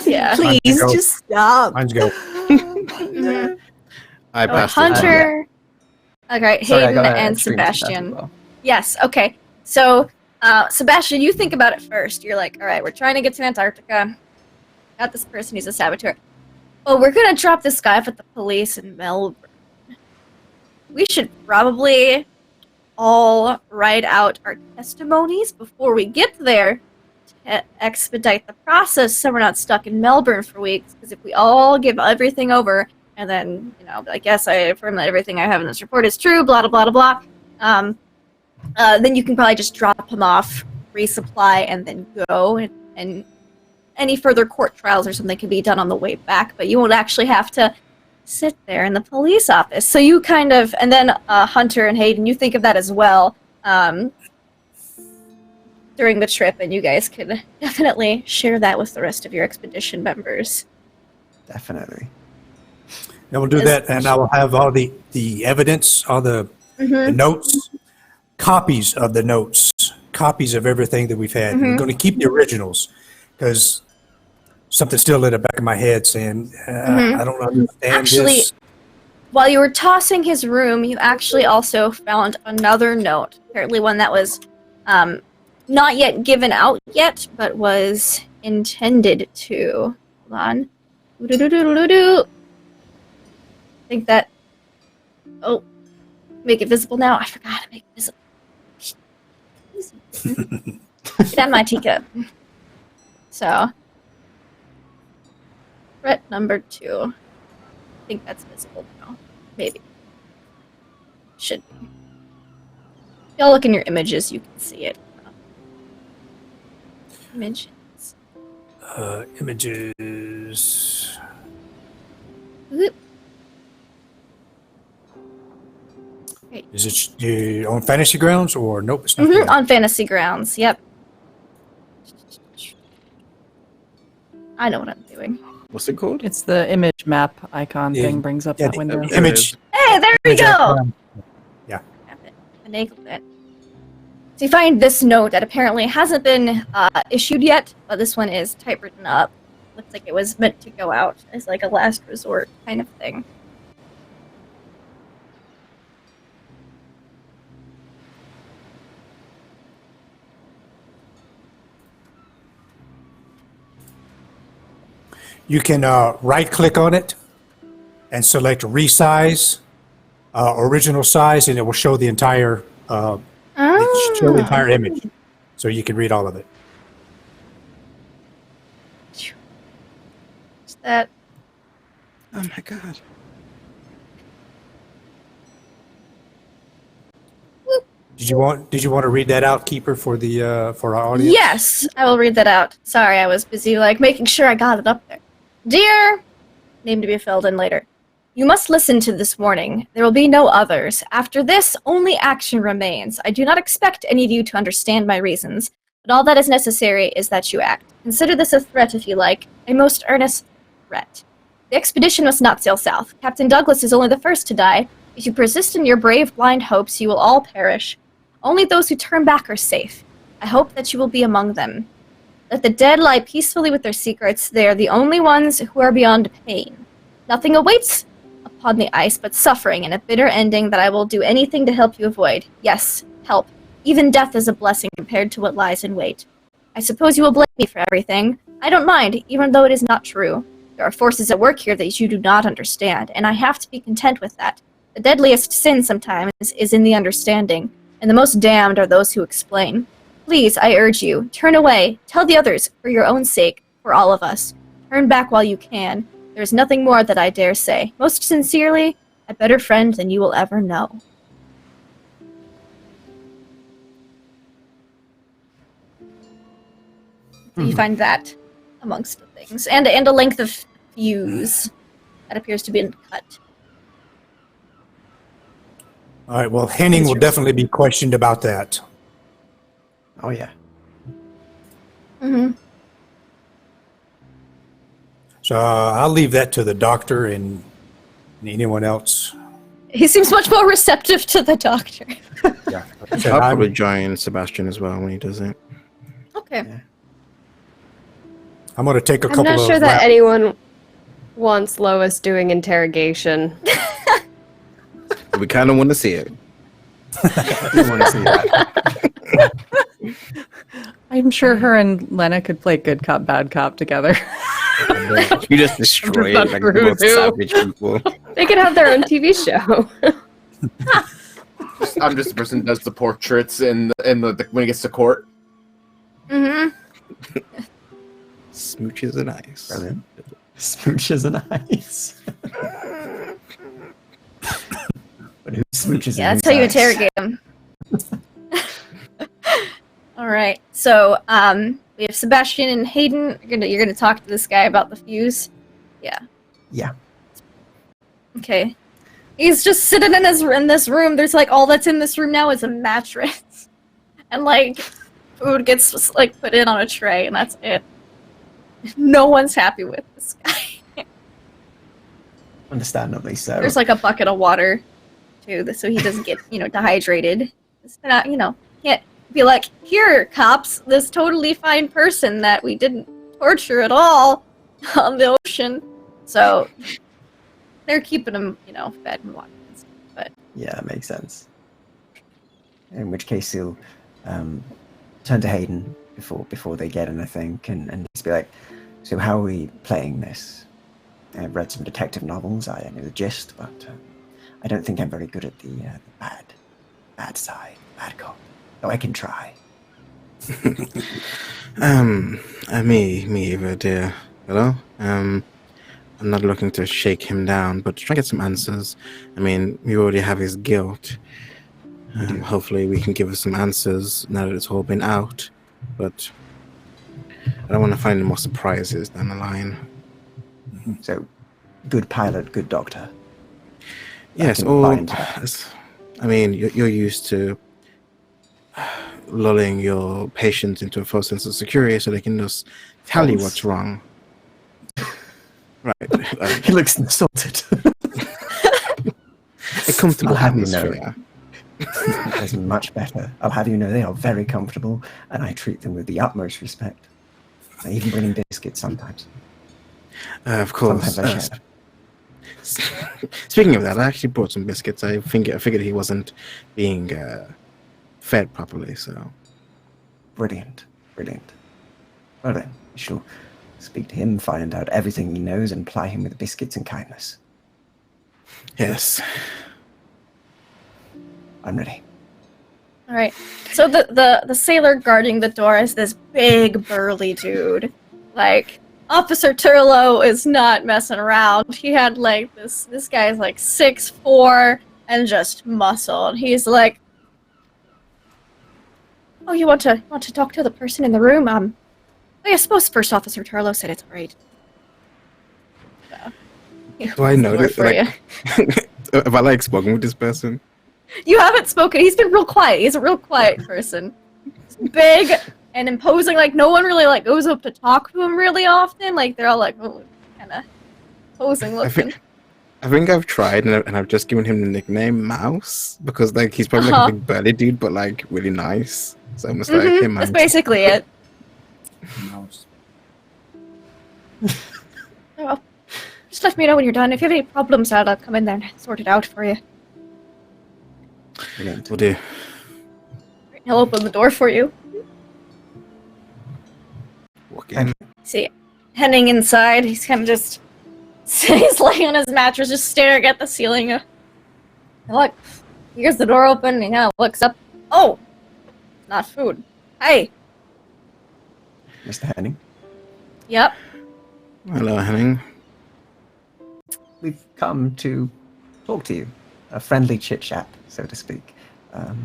Yeah. Please, just stop. Mine's go. Mhm. I So passed it. Hunter. Okay, Sorry, I Hayden got a and stream to that as Sebastian. well. Yes, okay. So, Sebastian, you think about it first. You're like, all right, we're trying to get to Antarctica. Got this person who's a saboteur. Oh, we're going to drop this guy off at the police in Melbourne. We should probably all write out our testimonies before we get there to expedite the process so we're not stuck in Melbourne for weeks. Because if we all give everything over and then, I guess I affirm that everything I have in this report is true, blah, blah, blah, blah, then you can probably just drop him off, resupply, and then go. And any further court trials or something can be done on the way back, but you won't actually have to sit there in the police office. So you kind of, and then Hunter and Hayden, you think of that as well during the trip, and you guys could definitely share that with the rest of your expedition members. Definitely. I will do that, and I will have all the evidence, all the notes, copies of the notes, copies of everything that we've had. I'm going to keep the originals because something's still in the back of my head saying, I don't understand Actually, this. while you were tossing his room, you actually also found another note, apparently one that was not yet given out yet, but was intended to. Hold on. Do-do-do-do-do-do. I think that. Oh, make it visible now. I forgot to make it visible. Get on my teacup. So, threat number 2. I think that's visible now. Maybe. Should be. If y'all look in your images, you can see it. Images. Images. Whoop. Is it on Fantasy Grounds or nope? It's not there. On Fantasy Grounds. Yep. I know what I'm doing. What's it called? It's the image map icon Yeah, thing brings up yeah, that window. the- Image. Hey, there we image go. icon. Finagled it. So you find this note that apparently hasn't been issued yet, but this one is typewritten up. Looks like it was meant to go out as like a last resort kind of thing. You can right-click on it and select resize, original size, and it will show the entire image, so you can read all of it. Is that Oh my god. Did you want to read that out, Keeper, for the for our audience? Yes, I will read that out. Sorry, I was busy making sure I got it up there. Dear, name to be filled in later. You must listen to this warning. There will be no others. After this, only action remains. I do not expect any of you to understand my reasons, but all that is necessary is that you act. Consider this a threat if you like, a most earnest threat. The expedition must not sail south. Captain Douglas is only the first to die. If you persist in your brave, blind hopes, you will all perish. Only those who turn back are safe. I hope that you will be among them. Let the dead lie peacefully with their secrets. They are the only ones who are beyond pain. Nothing awaits upon the ice but suffering and a bitter ending that I will do anything to help you avoid. Yes, help. Even death is a blessing compared to what lies in wait. I suppose you will blame me for everything. I don't mind, even though it is not true. There are forces at work here that you do not understand, and I have to be content with that. The deadliest sin sometimes is in the understanding, and the most damned are those who explain. Please, I urge you, turn away. Tell the others, for your own sake, for all of us. Turn back while you can. There is nothing more that I dare say. Most sincerely, a better friend than you will ever know. So you find that amongst the things. And a length of fuse that appears to be cut. All right. Well, Henning will definitely be questioned about that. Oh yeah. Mm-hmm. So I'll leave that to the doctor and anyone else. He seems much more receptive to the doctor. Yeah. Like I said, I'll I'm- probably join Sebastian as well when he does it. Okay. I'm going to take a I'm couple not of sure that lap- anyone wants Lois doing interrogation. We kind of want to see it. You want to see that? I'm sure her and Lena could play good cop, bad cop together. You just destroy it not like true, both too. savage people. They could have their own TV show. I'm just the person who does the portraits in the when he gets to court. Mm-hmm. Smooches and ice. Brilliant. Smooches and ice. But who smooches Yeah, and that's how you who's ice? interrogate him. All right. So, we have Sebastian and Hayden. You're gonna talk to this guy about the fuse. Yeah. Yeah. Okay. He's just sitting in this room. There's like all that's in this room now is a mattress, and like food gets like put in on a tray, and that's it. No one's happy with this guy. Understandably so. There's like a bucket of water, too, so he doesn't get dehydrated. It's not, can't be like, here, cops, this totally fine person that we didn't torture at all on the ocean. So they're keeping him, fed and watered and stuff. But Yeah, that makes sense. In which case he'll turn to Hayden before they get anything and just be like, so how are we playing this? I've read some detective novels, I know the gist, but I don't think I'm very good at the bad side, bad cop. Though I can try. Me either, dear. Hello? I'm not looking to shake him down, but try to get some answers. I mean, we already have his guilt. Hopefully we can give us some answers now that it's all been out. But I don't want to find any more surprises down the line. So, good pilot, good doctor. Yes, can or buy into that. I mean, you're used to lulling your patients into a false sense of security so they can just tell you what's wrong. Right. He looks insulted. A comfortable I'll have you know. atmosphere. That is much better. I'll have you know they are very comfortable, and I treat them with the utmost respect. I even bring in biscuits sometimes. Of course. Sometimes I share. Speaking of that, I actually brought some biscuits. I figured he wasn't being fed properly, so. Brilliant. Well then, we shall speak to him, find out everything he knows, and ply him with biscuits and kindness. Yes. I'm ready. All right. So the sailor guarding the door is this big burly dude. Like, Officer Turlo is not messing around. He had like this guy's like 6'4" and just muscle. And he's like, "Oh, you want to talk to the person in the room? I suppose First Officer Turlo said it's alright." Do I know Word that? for you. Have I like spoken with this person? You haven't spoken. He's been real quiet. He's a real quiet person. He's big and imposing. Like, no one really like goes up to talk to him really often. Like, they're all like, oh, kind of posing looking. I think I've tried and I've just given him the nickname Mouse because like he's probably like a big burly dude, but like really nice. So I'm just like, hey, Mouse. That's basically it. Mouse. Oh, well, just let me know when you're done. If you have any problems, I'll come in there and sort it out for you. Brilliant. Will do. He'll open the door for you. Walk in. See, heading inside, he's kind of just he's laying on his mattress, just staring at the ceiling. And look, he hears the door open, and he kind of looks up. Oh, not food. Hey. Mr. Henning, Yep. Hello, Henning. we've come to talk to you. A friendly chit-chat, so to speak.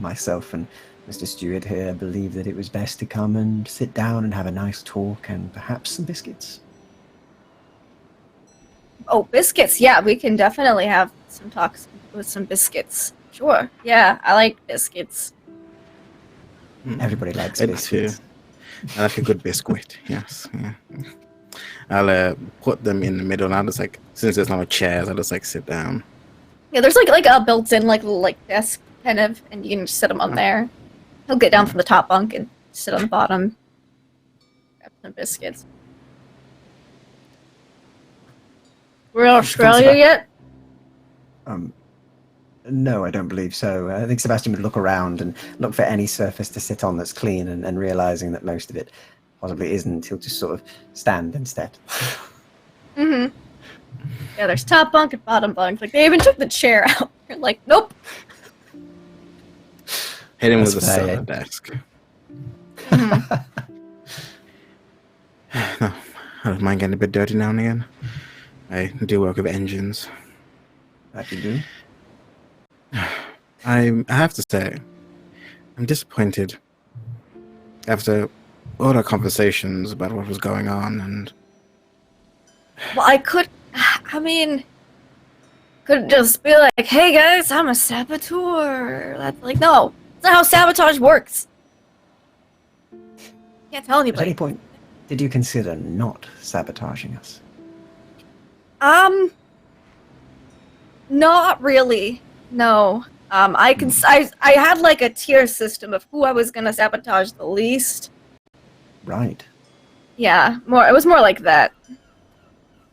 Myself and Mr. Stewart here believe that it was best to come and sit down and have a nice talk and perhaps some biscuits. Oh, biscuits. Yeah, we can definitely have some talks with some biscuits. Sure. Yeah, I like biscuits. Everybody likes I do biscuits. I like a good biscuit. Yes. Yeah. I'll put them in the middle, and I'll just like, since there's no chairs, I'll just like sit down. Yeah, there's like a built-in like desk kind of, and you can just sit him on there. He'll get down from the top bunk and sit on the bottom. Grab some biscuits. We're in Australia yet? No, I don't believe so. I think Sebastian would look around and look for any surface to sit on that's clean, and realizing that most of it possibly isn't, he'll just sort of stand instead. Mm-hmm. Yeah, there's top bunk and bottom bunk. Like, they even took the chair out. You're like, nope. Hit him with a That's fair. soda desk. No, I don't mind getting a bit dirty now and again. I do work with engines. That you do. I have to say, I'm disappointed after all our conversations about what was going on, and Well, could just be like, hey guys, I'm a saboteur. That's like, no, that's not how sabotage works. Can't tell At any anybody. point, did you consider not sabotaging us? Not really. No. I had like a tier system of who I was gonna sabotage the least. Right. Yeah, it was more like that.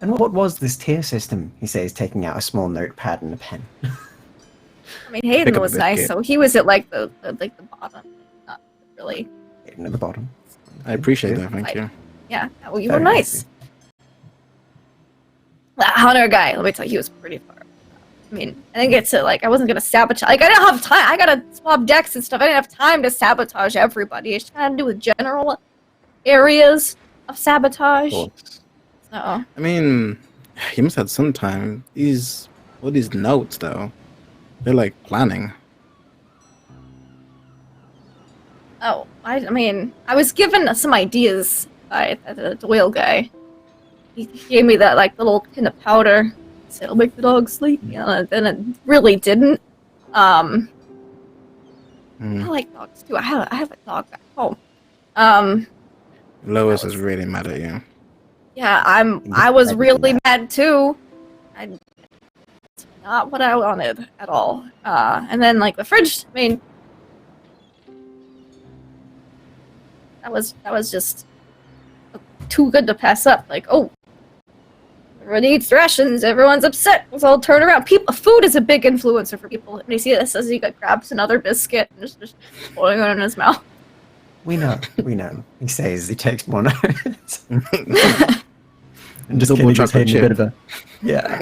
And what was this tier system? He says, taking out a small notepad and a pen. I mean, Hayden Pick up was the nice, kid. so he was at like the bottom. Not really. Hidden at the bottom. I appreciate Good. that. Thank you. Yeah, well, you Very were nice. That Hunter guy, let me tell you, he was pretty far. I mean, I didn't get to, like, I wasn't gonna sabotage. Like, I didn't have time. I gotta swap decks and stuff. I didn't have time to sabotage everybody. It's trying to do with general areas of sabotage. Of course. So, I mean, he must have had some time. All these notes though, they're like planning. I mean, I was given some ideas by the Doyle guy. He gave me that like little tin of powder. He said it'll make the dog sleep. And it really didn't. I like dogs too. I have a dog back home. Lois is really mad at you. Yeah, I was really mad too. It's not what I wanted at all. And then like the fridge, I mean, that was just too good to pass up. Like, oh, everyone eats rations, everyone's upset. Let's all turn around. Food is a big influencer for people. And you see this as he grabs another biscuit and just pulling it in his mouth. We know. He says he takes more notes. And just Double Kenny just chocolate hitting a bit chip. of a... Yeah.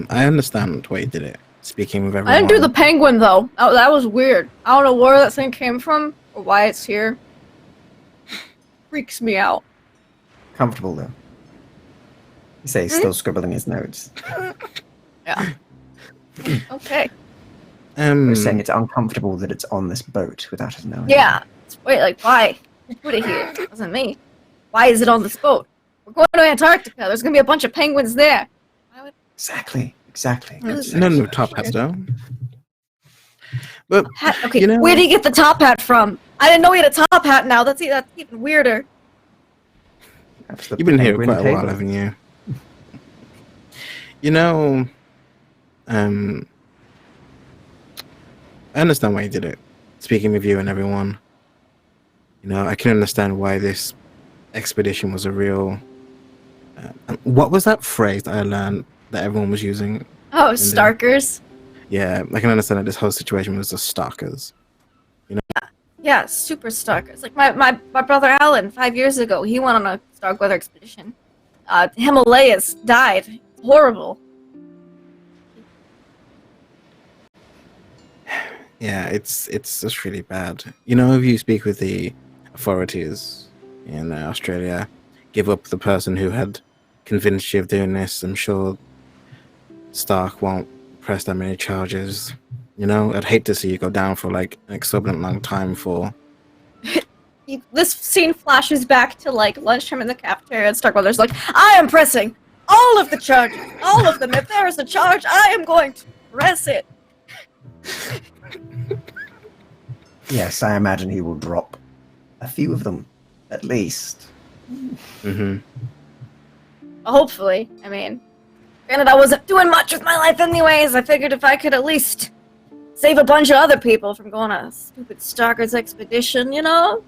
I understand why you did it. Speaking with everyone. I didn't do the penguin though. Oh, that was weird. I don't know where that thing came from or why it's here. Freaks me out. Comfortable, though. He says he's still scribbling his notes. Yeah. Okay. We're saying it's uncomfortable that it's on this boat without us knowing. Yeah. Wait, like why? Who put it here? It wasn't me. Why is it on this boat? We're going to Antarctica. There's gonna be a bunch of penguins there. Why would Exactly. No new top hats though. But okay, where did you get the top hat from? I didn't know you had a top hat now. That's even weirder. you've been here quite a while, haven't you? I understand why you did it. Speaking with you and everyone, I can understand why this expedition was a real. What was that phrase that I learned that everyone was using? Oh, Starkers. Yeah, I can understand that this whole situation was just stalkers. Yeah, super Starkers. Like my brother Alan, 5 years ago, he went on a Starkweather expedition. Himalayas died. It's horrible. Yeah, it's just really bad. If you speak with the authorities in Australia, give up the person who had convinced you of doing this, I'm sure Stark won't press that many charges. I'd hate to see you go down for like an exorbitant long time for. This scene flashes back to like lunchtime in the cafeteria, and Starkweather's like, I am pressing all of the charges, all of them. If there is a charge, I am going to press it. Yes, I imagine he will drop a few of them, at least. Mm-hmm. Hopefully. I mean, granted, I wasn't doing much with my life anyways. I figured if I could at least save a bunch of other people from going on a stupid Stalkers expedition, Can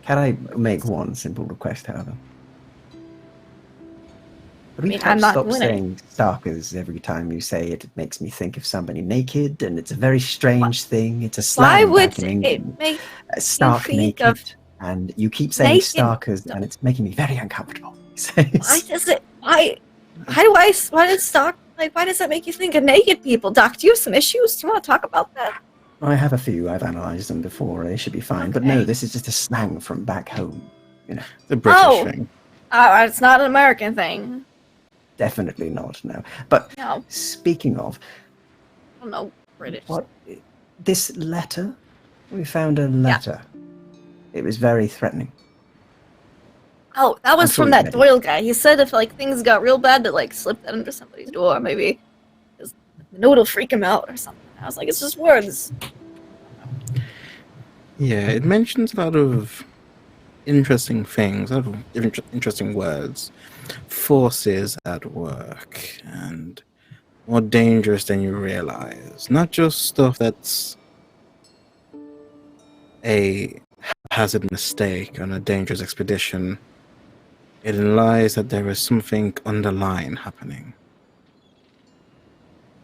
I make one simple request, however? Would we I'm not stop doing saying stalkers every time you say it? It makes me think of somebody naked, and it's a very strange thing. It's a Why slang would back in England. it make Stark think naked, of and you keep saying naked stalkers, and it's making me very uncomfortable. He says. why does it why does that make you think of naked people? Doc, do you have some issues? Do you want to talk about that? I have a few. I've analysed them before. They should be fine. But no, this is just a slang from back home. The British Oh. thing. It's not an American thing. Definitely not. No. But No, speaking of, I don't know British. what this letter? We found a letter. It was very threatening. Oh, that was from Absolutely. that Doyle guy. He said if like things got real bad to like slip that under somebody's door, maybe the note will freak him out or something. I was like, it's just words. Yeah, it mentions a lot of interesting things, a lot of interesting words. Forces at work, and more dangerous than you realize. Not just stuff that's a haphazard mistake on a dangerous expedition. It implies that there is something underlying happening.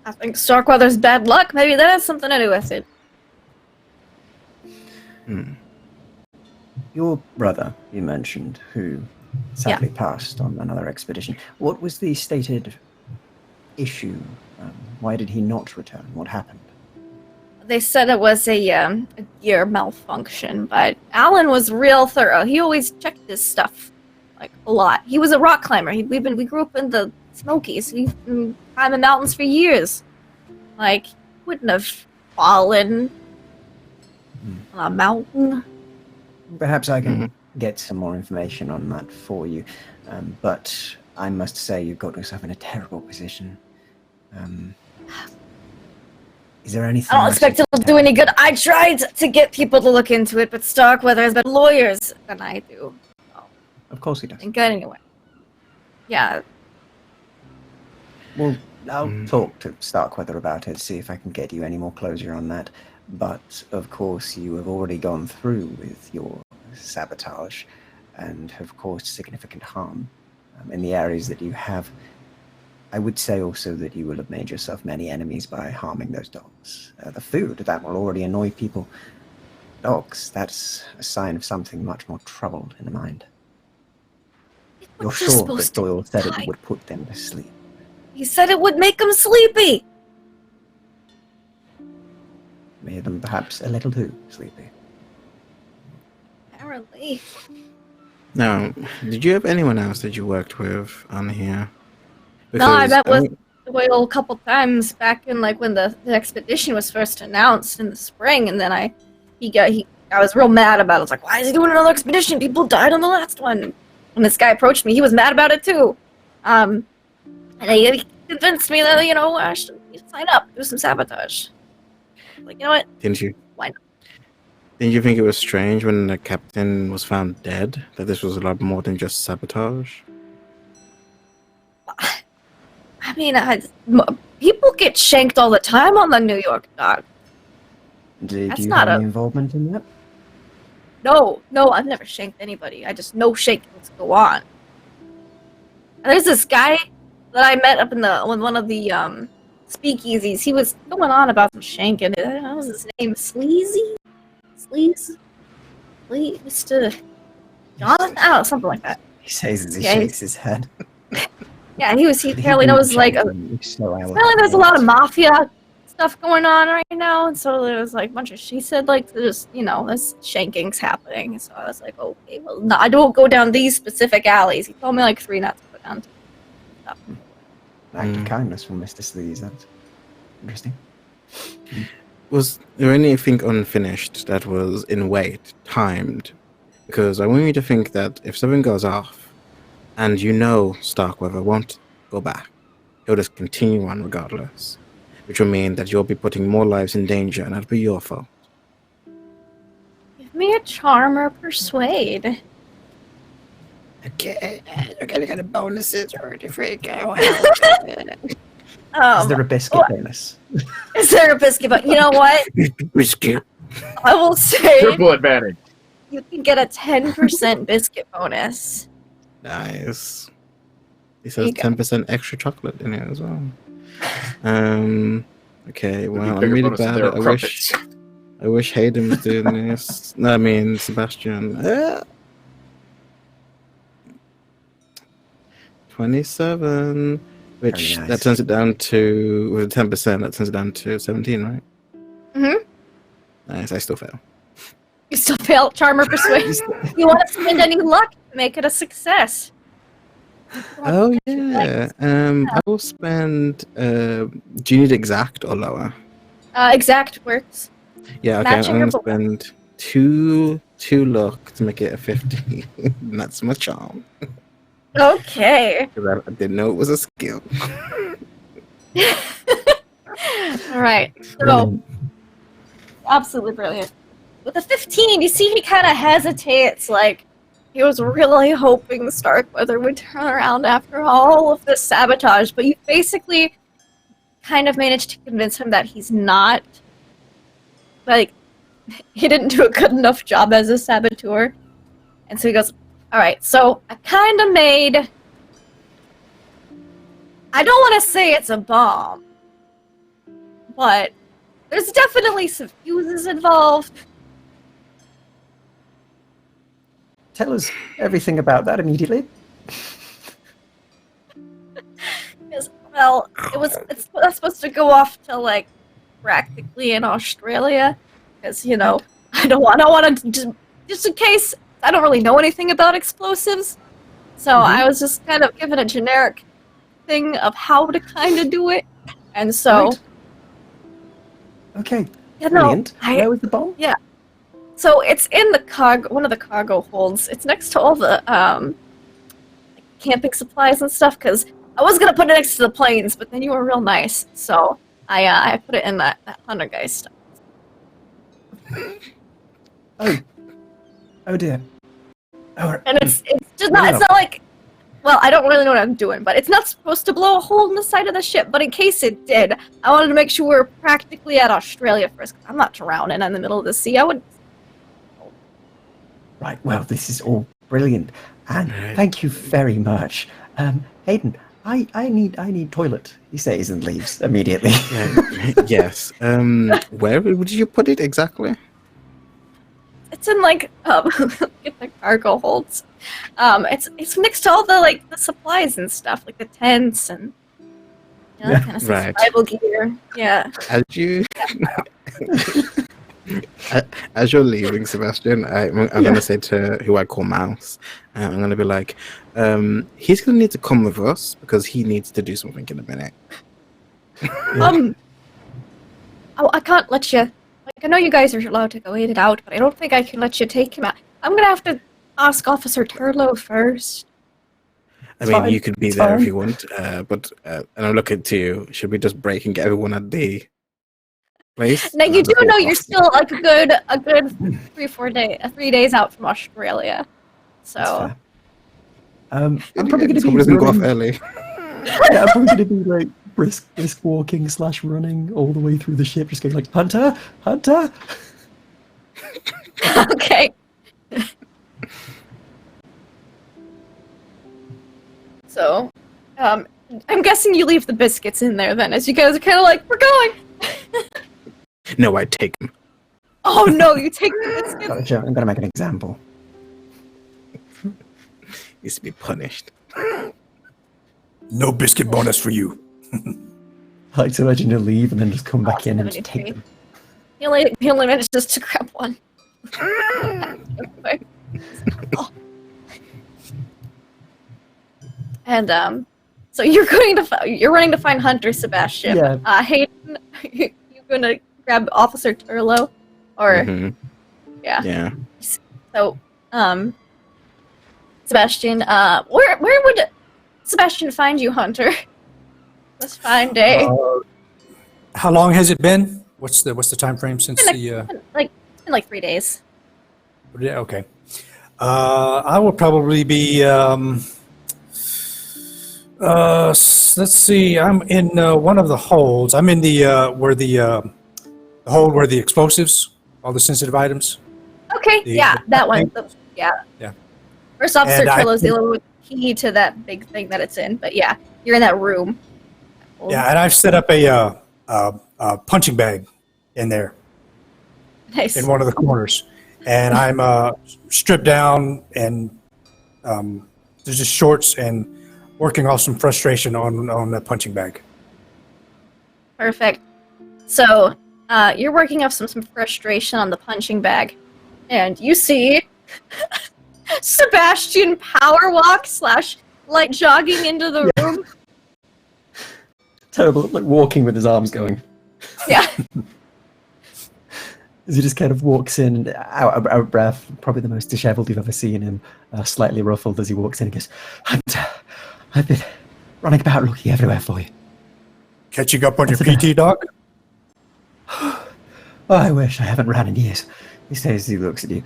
I think Starkweather's bad luck. Maybe that has something to do with it. Your brother, you mentioned, who sadly passed on another expedition. What was the stated issue? Why did he not return? What happened? They said it was a gear malfunction, but Alan was real thorough. He always checked his stuff, like a lot. He was a rock climber. We grew up in the Smokies. We've been climbing mountains for years. Like, wouldn't have fallen on a mountain. Perhaps I can get some more information on that for you. But I must say you've got yourself in a terrible position. Is there anything I don't else expect you it'll can do tell any me? good. I tried to get people to look into it, but Starkweather has better lawyers than I do. Of course he does. Ain't good anyway. Yeah, Well, I'll talk to Starkweather about it, see if I can get you any more closure on that. But, of course, you have already gone through with your sabotage and have caused significant harm in the areas that you have. I would say also that you will have made yourself many enemies by harming those dogs. The food, that will already annoy people. Dogs, that's a sign of something much more troubled in the mind. You're They're sure supposed that to Doyle said die. it would put them to sleep. he said it would make them sleepy. Made them perhaps a little too sleepy. Apparently. Now, did you have anyone else that you worked with on here? No, I met with mean, Doyle a couple times back in like when the expedition was first announced in the spring, and then I was real mad about it. I was like, why is he doing another expedition? People died on the last one. When this guy approached me, he was mad about it too. And he convinced me that, I should sign up, do some sabotage. Like, you know what? didn't you? Why not? Didn't you think it was strange when the captain was found dead that this was a lot more than just sabotage? I mean, people get shanked all the time on the New York dock. Did That's you not have any involvement in that? No, I've never shanked anybody. I just know shankings go on. And there's this guy that I met up in one of the speakeasies. He was going on about some shanking. What was his name? Sleazy? Mr. Jonathan? I don't know, something like that. He says as he Yeah, shakes his head. Yeah, he apparently knows like apparently there's a lot of mafia stuff going on right now, and so there was like a bunch of she said like there's there's shankings happening. So I was like, okay, well, no, I don't go down these specific alleys. He told me like 3 not to go down. Act of kindness from Mr. Sleaze. That's interesting. Was there anything unfinished that was in wait, timed? Because I want you to think that if something goes off, and Starkweather won't go back, he'll just continue on regardless, which will mean that you'll be putting more lives in danger, and that'll be your fault. Give me a charm or persuade. Okay, you're gonna get a bonuses or a free go. Is there a biscuit bonus? Is there a biscuit? But you know what? Biscuit. I will say Triple advantage. you can get a 10% biscuit bonus. Nice. He There says you go. 10% extra chocolate in it as well. Okay, well, I'm Bigger really bonus if bad. they were I wish Hayden was doing this. No, I mean Sebastian. 27, which Very nice. that turns it down to with 10%. That turns it down to 17, right? Mhm. Nice. I still fail. You still fail charm or persuade. You want to spend any luck to make it a success. Oh yeah. I will spend. Do you need exact or lower? Exact works. Yeah. Okay. Matching I'm your gonna spend two luck to make it a 50. That's my charm. Okay. 'Cause I didn't know it was a skill. All right. So, Brilliant. absolutely brilliant. With a 15, you see he kind of hesitates, like he was really hoping Starkweather would turn around after all of this sabotage, but you basically kind of managed to convince him that he's not, like, he didn't do a good enough job as a saboteur. And so he goes, all right, so I kind of made, I don't want to say it's a bomb, but there's definitely some fuses involved. Tell us everything about that immediately. Well, it's supposed to go off to like practically in Australia, because I don't want to just in case I don't really know anything about explosives, so I was just kind of given a generic thing of how to kind of do it, and so Right. Okay. Yeah, no, Brilliant. Where was the bomb? So it's in the one of the cargo holds. It's next to all the camping supplies and stuff. Because I was gonna put it next to the planes, but then you were real nice, so I put it in that hunter guy stuff. Oh dear. Oh, And it's just not. It's not like. Well, I don't really know what I'm doing, but it's not supposed to blow a hole in the side of the ship. But in case it did, I wanted to make sure we were practically at Australia first. 'Cause I'm not drowning in the middle of the sea. I would. right. Well, this is all brilliant, and Right. thank you very much. Hayden, I need toilet. He says and leaves immediately. Yes. Where would you put it exactly? It's in like get the cargo holds. It's next to all the the supplies and stuff, like the tents and that kind of Right. survival gear. Yeah. As you, as you're leaving, Sebastian, I'm going to say to who I call Mouse, I'm going to be like, he's going to need to come with us because he needs to do something in a minute. Oh, I can't let you. Like, I know you guys are allowed to go eat it out, but I don't think I can let you take him out. I'm gonna have to ask Officer Turlo first. I mean, fine, you could be it's there fine. if you want, but and I'm looking to you. Should we just break and get everyone at the place? Now you do Before know you're possible. still like a good 3 days out from Australia. That's So fair. I'm probably going to Someone be doesn't go off running. early. Yeah, I'm probably going to be like brisk walking / running all the way through the ship, just going like Hunter. okay. So, I'm guessing you leave the biscuits in there then, as you guys are kind of like, we're going. No, I take them. Oh no, you take the biscuits. I'm going to make an example. Needs to be punished. No biscuit bonus for you. I like to imagine to leave and then just come back in and just take 73. them. He only managed just to grab one. And so you're running to find Hunter Sebastian. Yeah. Hayden, you gonna grab Officer Turlo, or Mhm. yeah. Yeah. So Sebastian, where would Sebastian find you, Hunter? This fine day. How long has it been? What's the time frame since the? It's been like 3 days. Yeah, okay. I will probably be. Let's see. I'm in one of the holds. I'm in the where the hold where the explosives, all the sensitive items. Okay, The- that one. Yeah. Yeah. First Officer And I Turlo's the think- only one with the key to that big thing that it's in. But yeah, you're in that room. Yeah, and I've set up a punching bag in there Nice. in one of the corners, and I'm stripped down and there's just shorts and working off some frustration on the punching bag. Perfect. So, you're working off some frustration on the punching bag, and you see Sebastian power walk / light jogging into the room. Terrible, like walking with his arms going. Yeah. As he just kind of walks in, out of breath, probably the most disheveled you've ever seen him, slightly ruffled as he walks in and goes, Hunter, I've been running about looking everywhere for you. Catching up on your That's okay. PT, Doc? Oh, I wish I haven't ran in years. He says as he looks at you.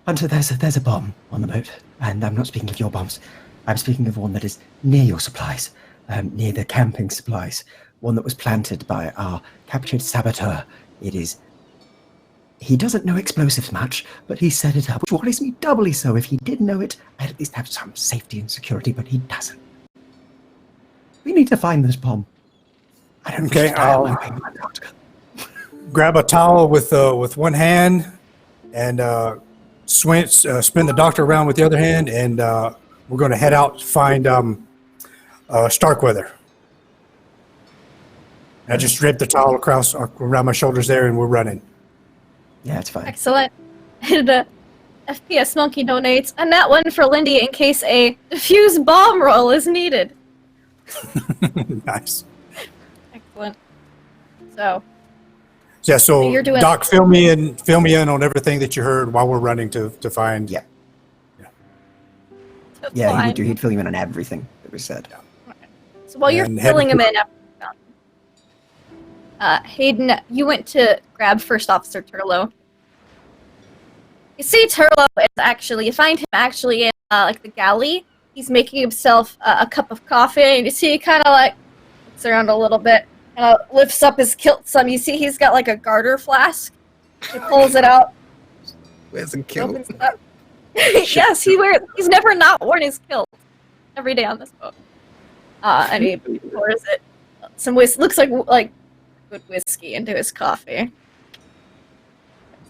Hunter, there's a bomb on the boat, and I'm not speaking of your bombs. I'm speaking of one that is near your supplies, near the camping supplies. One that was planted by our captured saboteur. It is... He doesn't know explosives much, but he set it up, which worries me doubly so. If he did know it, I'd at least have some safety and security, but he doesn't. We need to find this bomb. I don't Okay, wish to die on I'll- my way, my God. Grab a towel with one hand and spin the doctor around with the other hand, and we're going to head out to find Starkweather. I just draped the towel across around my shoulders there, and we're running. Yeah, it's fine. Excellent. And FPS Monkey donates a nat one for Lindy in case a diffuse bomb roll is needed. Nice. Excellent. So, Yeah, so You're doing- Doc, fill me in on everything that you heard while we're running to find. Yeah. That's Yeah, he fine. would do. He'd fill you in on everything that was said. So while you're And filling him heading in, Hayden, you went to grab First Officer Turlo. You see Turlo is actually, you find him actually in like the galley. He's making himself a cup of coffee, and you see he kind of like looks around a little bit and lifts up his kilt some. You see he's got like a garter flask. He pulls it out. Where's the kill? Opens it up. Yes, he's never not worn his kilt. Every day on this boat. And he pours it. Some looks like good whiskey into his coffee.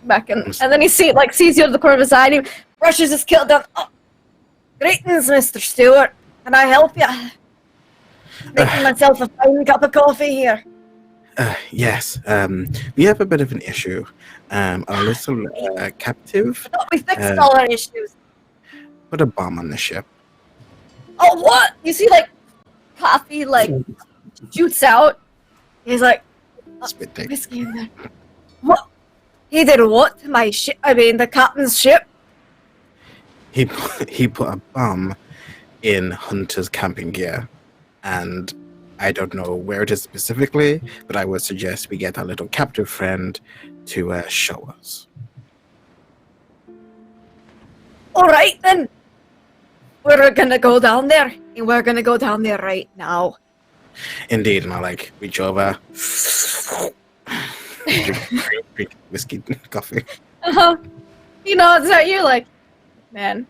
Back in, and then he sees you out of the corner of his eye, and he brushes his kilt down. Oh, greetings, Mr. Stewart. Can I help you? Making myself a fine cup of coffee here. Yes, we have a bit of an issue. Our little captive I thought we fixed all our issues. put a bomb on the ship. Oh, what? You see, like, coffee, like, shoots out. He's like, Spitting. whiskey in there. What? He did what to my ship? I mean, the captain's ship? He put a bomb in Hunter's camping gear, and I don't know where it is specifically, but I would suggest we get our little captive friend to show us. All right, then. We're gonna go down there, and we're gonna go down there right now. Indeed, and I reach over, drink whiskey, coffee. He nods at you like, man,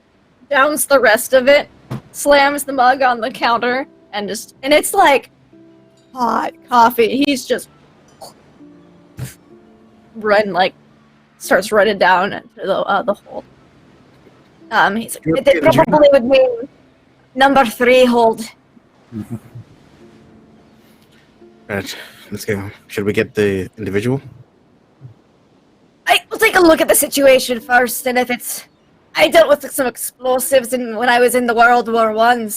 downs the rest of it, slams the mug on the counter, and it's like hot coffee. He's just starts running down into the hold. He's like, it probably would mean number 3 hold. Right, let's go. Should we get the individual? We'll take a look at the situation first, and if it's... I dealt with some explosives when I was in the World War One,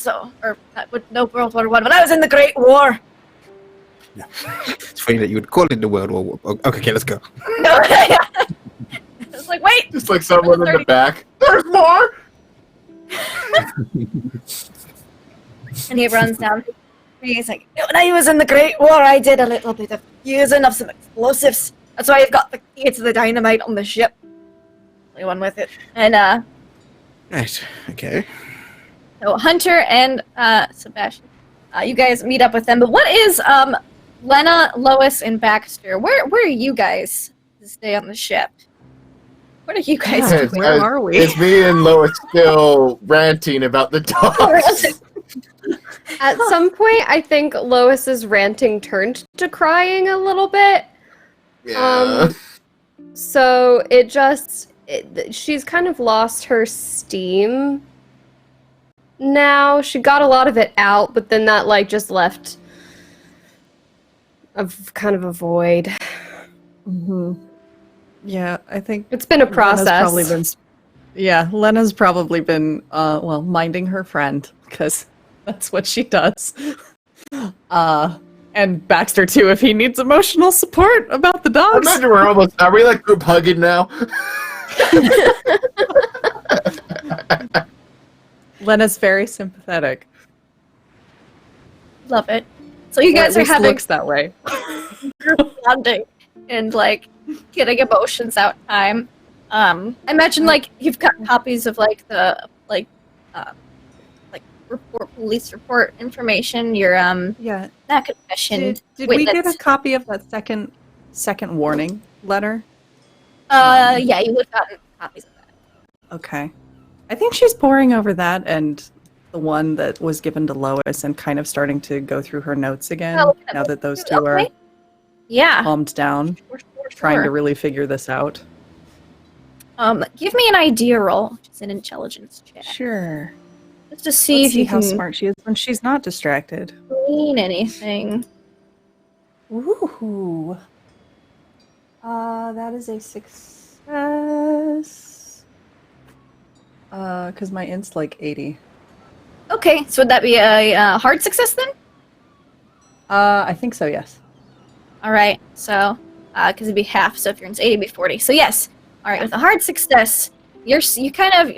no World War One, when I was in the Great War. Yeah. It's funny that you would call it the World War. Okay, let's go. No, it's like, wait! Just like someone in the back. There's more! And he runs down. He's like, when I was in the Great War, I did a little bit of using of some explosives. That's why I've got the key to the dynamite on the ship. Only one with it. And, Right, okay. so Hunter and, Sebastian, you guys meet up with them. But what is, Lena, Lois, and Baxter? Where are you guys to stay on the ship? What are you guys doing? Where are we? It's me and Lois still ranting about the dogs. At some point, I think Lois's ranting turned to crying a little bit. Yeah. So she's kind of lost her steam now. She got a lot of it out, but then that just left kind of a void. Mm-hmm. Yeah, I think It's been a process. Lena's probably been minding her friend, because that's what she does. And Baxter too, if he needs emotional support about the I dogs. imagine are we like group hugging now? Lena's very sympathetic. Love it. So you Or guys at are least having looks that way. bonding and getting emotions out time. I imagine you've got copies of the police report information. Your Yeah. that confession. Did we get witness. a copy of that second warning letter? Yeah, you would have gotten copies of that. Okay. I think she's poring over that and the one that was given to Lois and kind of starting to go through her notes again Oh, now that those two are Okay. Yeah. calmed down, Sure. trying to really figure this out. Give me an idea roll, which is an intelligence check. Sure. Just to see Let's if you how can smart she is when she's not distracted. glean anything. Ooh. That is a success. Because my int's 80. Okay, so would that be a hard success then? I think so, yes. All right. So, because it'd be half. So if you're in 80, it'd be 40. So yes. All right. With a hard success, you're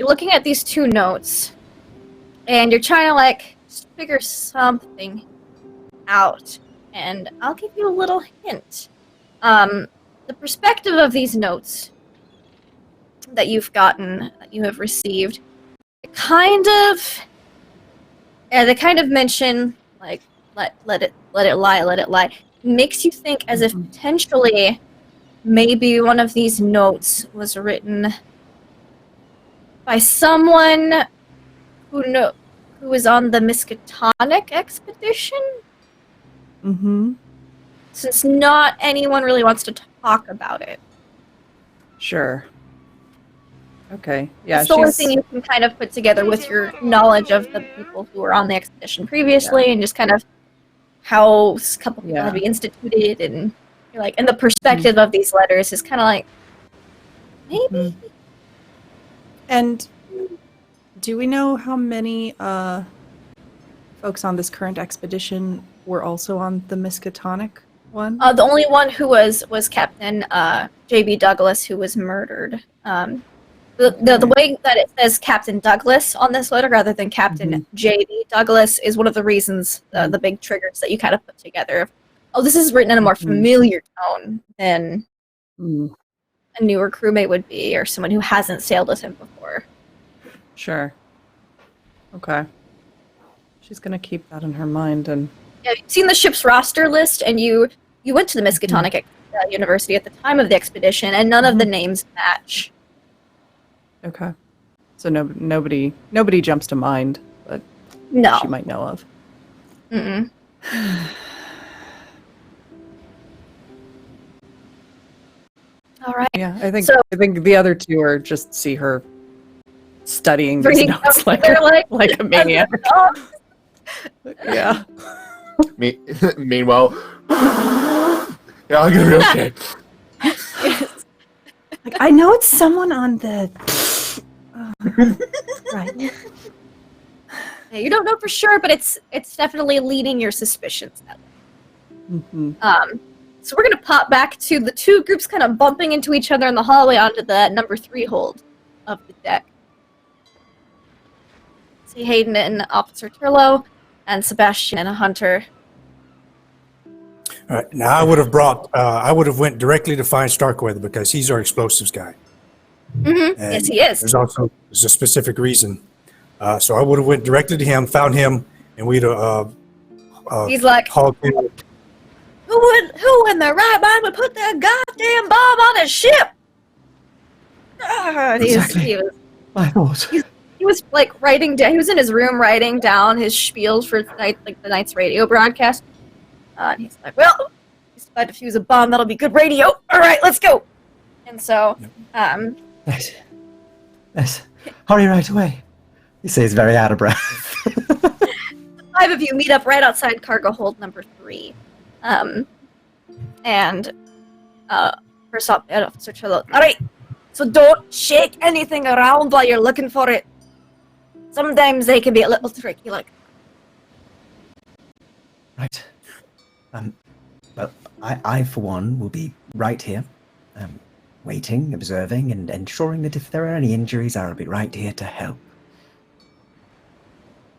looking at these two notes, and you're trying to like figure something out. And I'll give you a little hint. The perspective of these notes that you've gotten, that you have received, they kind of mention like let it lie. Makes you think as if potentially maybe one of these notes was written by someone who was on the Miskatonic expedition. Mm-hmm. Since not anyone really wants to talk about it. Sure. Okay. Yeah, It's the one thing you can kind of put together with your knowledge of the people who were on the expedition previously, and just kind of how a couple people have been instituted, and you're like, and the perspective of these letters is kind of like, maybe. And do we know how many folks on this current expedition were also on the Miskatonic one? The only one who was Captain J.B. Douglas, who was murdered. The way that it says Captain Douglas on this letter rather than Captain J.B. Douglas is one of the reasons, the big triggers that you kind of put together. Oh, this is written in a more familiar tone than a newer crewmate would be, or someone who hasn't sailed with him before. Sure. Okay. She's gonna keep that in her mind. And yeah, you've seen the ship's roster list, and you went to the Miskatonic University at the time of the expedition, and none of the names match. okay, so nobody jumps to mind, but No. she might know of. Mm-mm. All right. Yeah, I think So- the other two are just see her studying these Reading notes notes, they're like a maniac. Oh, Yeah. Meanwhile, yeah, I'm gonna be okay. Like, I know it's someone on the. Right. yeah, you don't know for sure, but it's definitely leading your suspicions that way. Mm-hmm. So we're gonna pop back to the two groups kind of bumping into each other in the hallway onto the number 3 hold of the deck. See Hayden and Officer Turlo, and Sebastian and Hunter. All right. Now, I would have went directly to find Starkweather because he's our explosives guy. Mm-hmm. And Yes, he is. There's a specific reason. So I would have went directly to him, found him, and we'd He's like, hauled him. who in their right mind would put that goddamn bomb on a ship? Exactly. I thought. He was like writing down. He was in his room writing down his spiels for the night's radio broadcast. And he's like, "Well, he's about to fuse a bomb. That'll be good radio. All right, let's go." And so, Yes. Hurry right away. He says very out of breath. the 5 of you meet up right outside cargo hold number 3. And first off, Officer Trello. All right, so don't shake anything around while you're looking for it. Sometimes they can be a little tricky, like. Right. Well, I for one will be right here, waiting, observing, and ensuring that if there are any injuries, I'll be right here to help.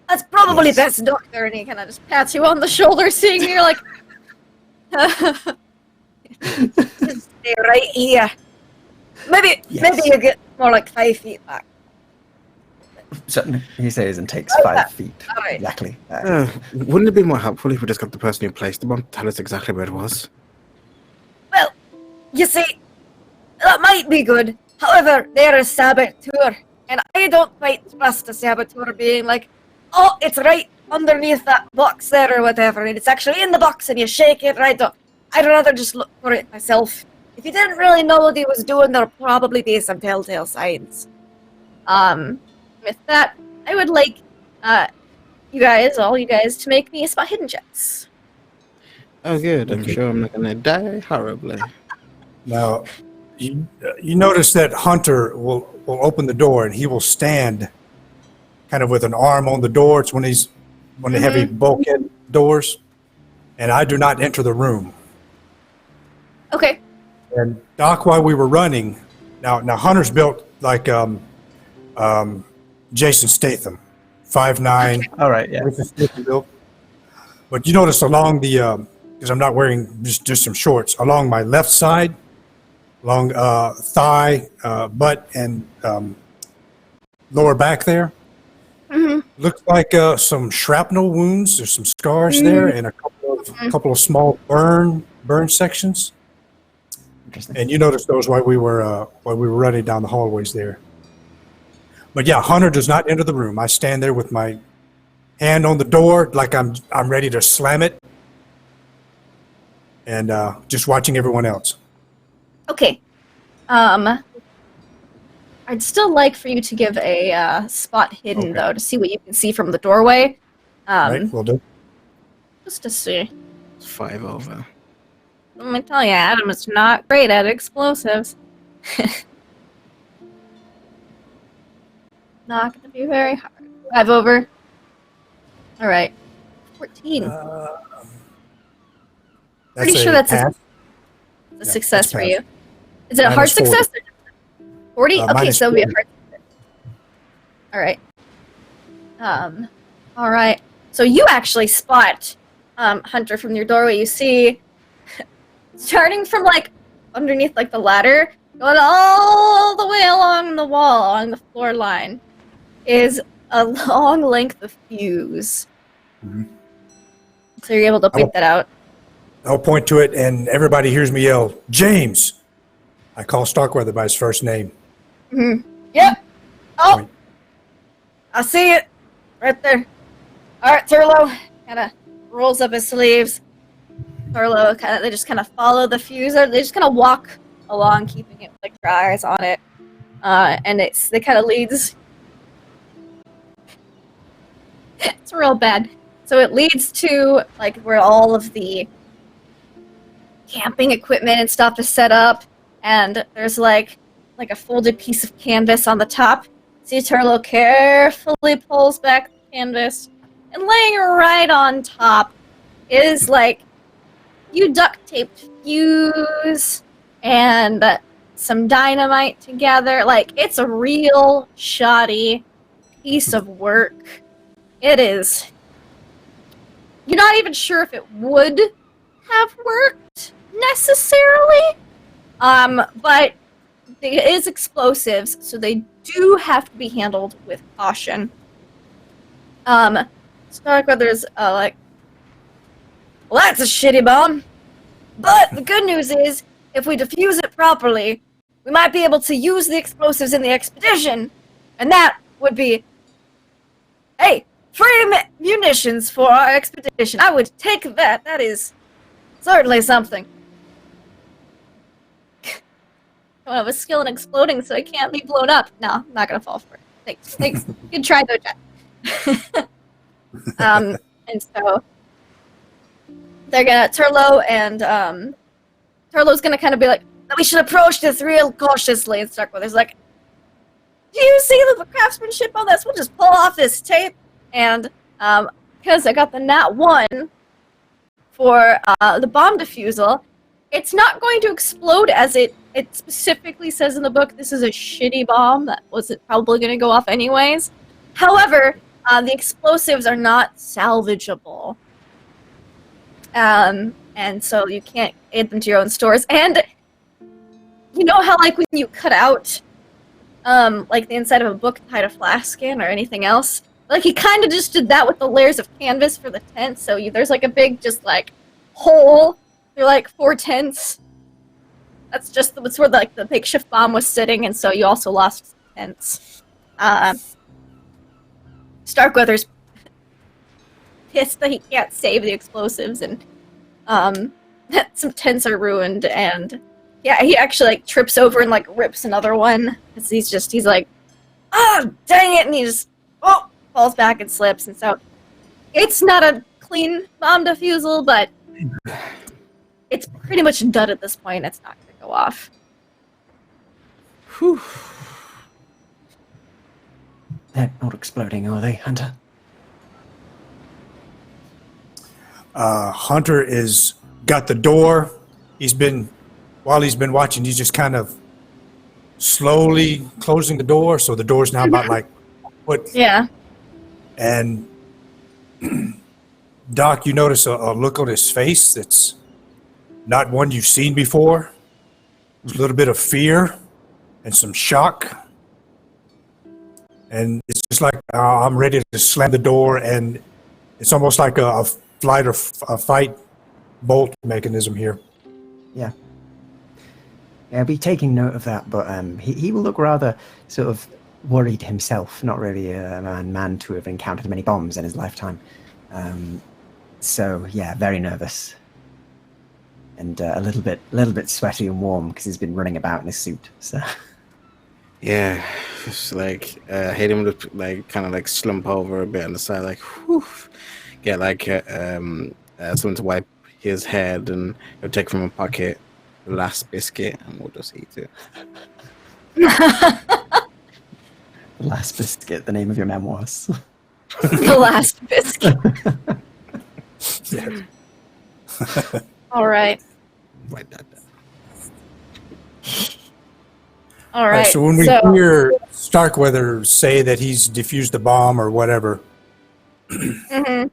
That's probably Yes. best, Doctor. And he kind of just pats you on the shoulder, seeing you're like, just stay right here. Maybe Yes. you get more like 5 feet back. Certainly, he says, and takes Oh, 5 feet. all right. Exactly. Wouldn't it be more helpful if we just got the person who placed the bomb to tell us exactly where it was? Well, you see, that might be good. However, they're a saboteur, and I don't quite trust a saboteur being like, "Oh, it's right underneath that box there," or whatever, and it's actually in the box, and you shake it right up. I'd rather just look for it myself. If you didn't really know what he was doing, there'll probably be some telltale signs. With that, I would like all you guys, to make me spot hidden checks. Oh, good. I'm Okay. sure I'm not going to die horribly. Now, you notice that Hunter will open the door and he will stand kind of with an arm on the door. It's one of the heavy bulkhead doors. And I do not enter the room. Okay. And Doc, while we were running, now Hunter's built like Jason Statham, 5'9". All right, yeah. With the Statham built. But you notice along the, because I'm not wearing just some shorts, along my left side, along thigh, butt, and lower back there, looks like some shrapnel wounds. There's some scars there, and a couple of small burn sections. Interesting. And you noticed those while we were running down the hallways there. But yeah, Hunter does not enter the room. I stand there with my hand on the door, like I'm ready to slam it, and just watching everyone else. Okay. I'd still like for you to give a spot hidden, though, to see what you can see from the doorway. Right, we'll do. Just to see. It's 5 over. Let me tell you, Adam is not great at explosives. Not going to be very hard. 5 over. All right. 14. Pretty sure that's a success that's for pass. you. Is it a hard Minus 40. success? 40? Okay, minus so it'll be a 40. hard success. All right. All right. So you actually spot Hunter from your doorway. You see, starting from like underneath like the ladder, going all the way along the wall, along the floor line, is a long length of fuse. So you're able to point that out. I'll point to it, and everybody hears me yell, "James!" I call Starkweather by his first name. Yep. Oh, Point. I see it right there. All right, Turlo kind of rolls up his sleeves. Turlo they just kind of follow the fuse. Or they just kind of walk along, keeping it like their eyes on it, and it kind of leads. It's real bad. So it leads to like where all of the camping equipment and stuff is set up, and there's like a folded piece of canvas on the top. See, Turlo carefully pulls back the canvas, and laying right on top is like you duct taped fuse and some dynamite together. Like, it's a real shoddy piece of work. It is. You're not even sure if it would have worked necessarily, but it is explosives, so they do have to be handled with caution. Starkweather's like, well, that's a shitty bomb. But the good news is, if we defuse it properly, we might be able to use the explosives in the expedition, and that would be, hey, free munitions for our expedition. I would take that. That is certainly something. I don't have a skill in exploding, so I can't be blown up. No, I'm not gonna fall for it. Thanks. Good try, though, Jack. And so they're gonna Turlo and Turlo's gonna kind of be like, we should approach this real cautiously. And Starkweather's like, do you see the craftsmanship on this? We'll just pull off this tape, and because I got the nat 1 for the bomb defusal, it's not going to explode as it specifically says in the book. This is a shitty bomb that wasn't probably going to go off anyways. However, the explosives are not salvageable. And so you can't add them to your own stores. And you know how, like, when you cut out, like, the inside of a book to hide a flask in or anything else? Like, he kind of just did that with the layers of canvas for the tent. So there's, like, a big, just, like, hole through, like, 4 tents. That's where, like, the makeshift bomb was sitting, and so you also lost tents. Starkweather's pissed that he can't save the explosives, and some tents are ruined, and yeah, he actually like trips over and like rips another one. He's like, oh, dang it, and he just falls back and slips, and so it's not a clean bomb defusal, but it's pretty much done at this point. It's not gonna go off. Whew. They're not exploding, are they, Hunter? Hunter is got the door. He's been while he's been watching, he's just kind of slowly closing the door. So the door's now about like what? Yeah. And Doc, you notice a look on his face that's not one you've seen before. There's a little bit of fear and some shock. And it's just like I'm ready to slam the door, and it's almost like a flight or a fight bolt mechanism here. Yeah. I'll be taking note of that, but he will look rather sort of worried himself, not really a man to have encountered many bombs in his lifetime. So yeah, very nervous. And a little bit sweaty and warm because he's been running about in his suit. So Yeah, just like hate him to like kind of like slump over a bit on the side, like whew, get like someone to wipe his head, and he'll take from a pocket the last biscuit, and we'll just eat it. The Last Biscuit, the name of your memoirs. The Last Biscuit. All right. Write that down. All right. So when we hear Starkweather say that he's defused the bomb or whatever, Mhm.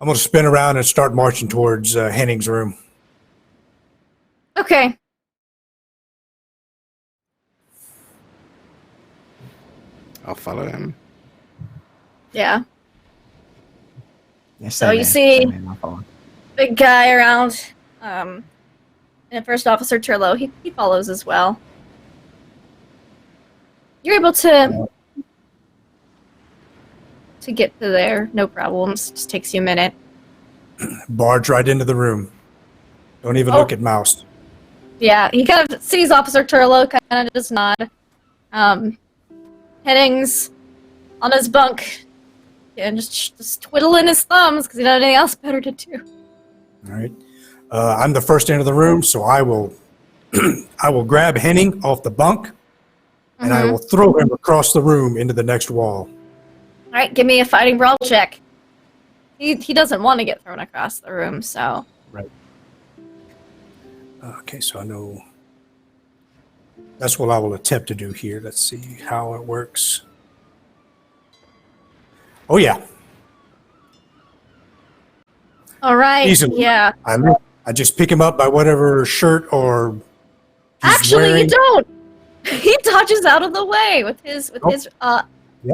I'm going to spin around and start marching towards Henning's room. Okay. I'll follow him. Yeah. Yes, So you see- Big guy around. And First Officer Turlo, he follows as well. You're able to get to there, no problems. Just takes you a minute. Barge right into the room. Don't even Oh. look at Mouse. Yeah, he kind of sees Officer Turlo, kind of just nod. Henning's on his bunk, and just twiddling his thumbs because he doesn't have anything else better to do. All right. I'm the first into the room, so I will I will grab Henning off the bunk, and I will throw him across the room into the next wall. All right, give me a fighting brawl check. He doesn't want to get thrown across the room, so. Right. Okay, so I know that's what I will attempt to do here. Let's see how it works. Oh yeah, All right. Easily. Yeah. I just pick him up by whatever shirt or he's Actually, wearing. you don't. He dodges out of the way with his Yep.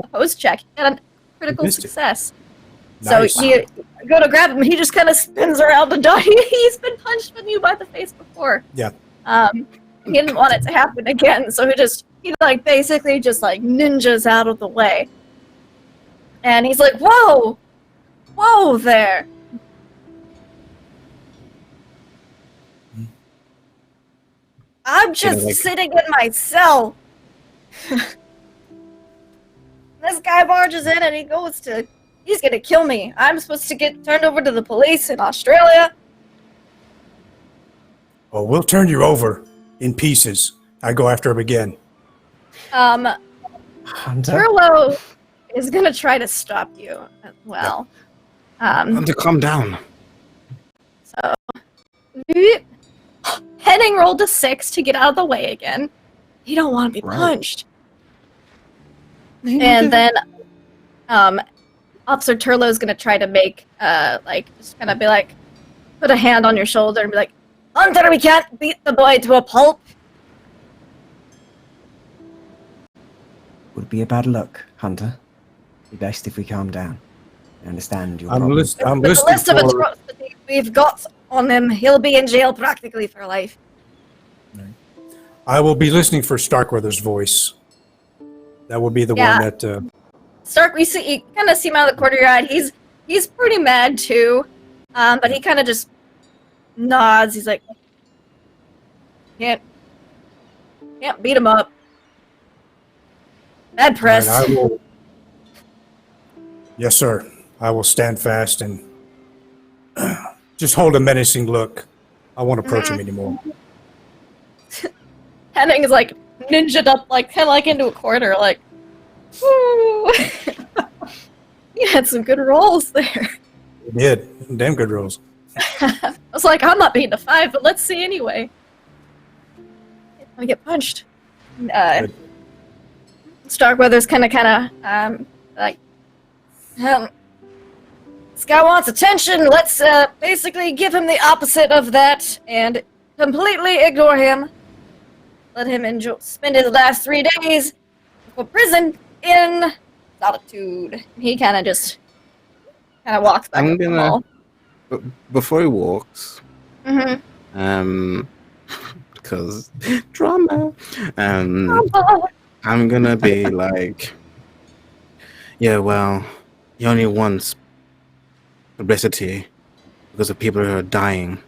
opposed check. He got a critical missed it. success. Nice. So you go to grab him, he just kind of spins around and dodge. He's been punched in you by the face before. Yeah. He didn't want it to happen again, so he like basically just like ninjas out of the way. And he's like, "Whoa, whoa there." I'm just like- sitting in my cell. This guy barges in and he's gonna kill me. I'm supposed to get turned over to the police in Australia. Oh, we'll turn you over in pieces. I go after him again. Hunter? Turlo is gonna try to stop you as well. Hunter, calm down. So Henning rolled a 6 to get out of the way again. You don't want to be Right. punched. And then Officer Turlo is gonna try to make just kind of be like, put a hand on your shoulder and be like, "Hunter, we can't beat the boy to a pulp." Would be a bad luck, Hunter. Be best if we calm down. I understand your I'm problem. listening With the list of for. atrocities we've got on him, he'll be in jail practically for life. I will be listening for Starkweather's voice. That will be the Yeah. one that. Stark, you kind of see him out of the corner of your eye. He's pretty mad too, but he kind of just nods. He's like, can't beat him up. Bad press. All right, I will. Yes, sir. I will stand fast and just hold a menacing look. I won't approach him anymore. Henning is like ninja'd up, like kind of like into a corner, like, woo. You had some good rolls there. He did. Damn good rolls. I was like, I'm not beating a 5, but let's see anyway. I get punched. Starkweather's kind of, like, this guy wants attention. Let's basically give him the opposite of that and completely ignore him. Let him spend his last 3 days for prison in solitude. And he kind of walks back up the mall. Before he walks, because drama, I'm gonna be like, yeah, well, he only wants publicity because of people who are dying.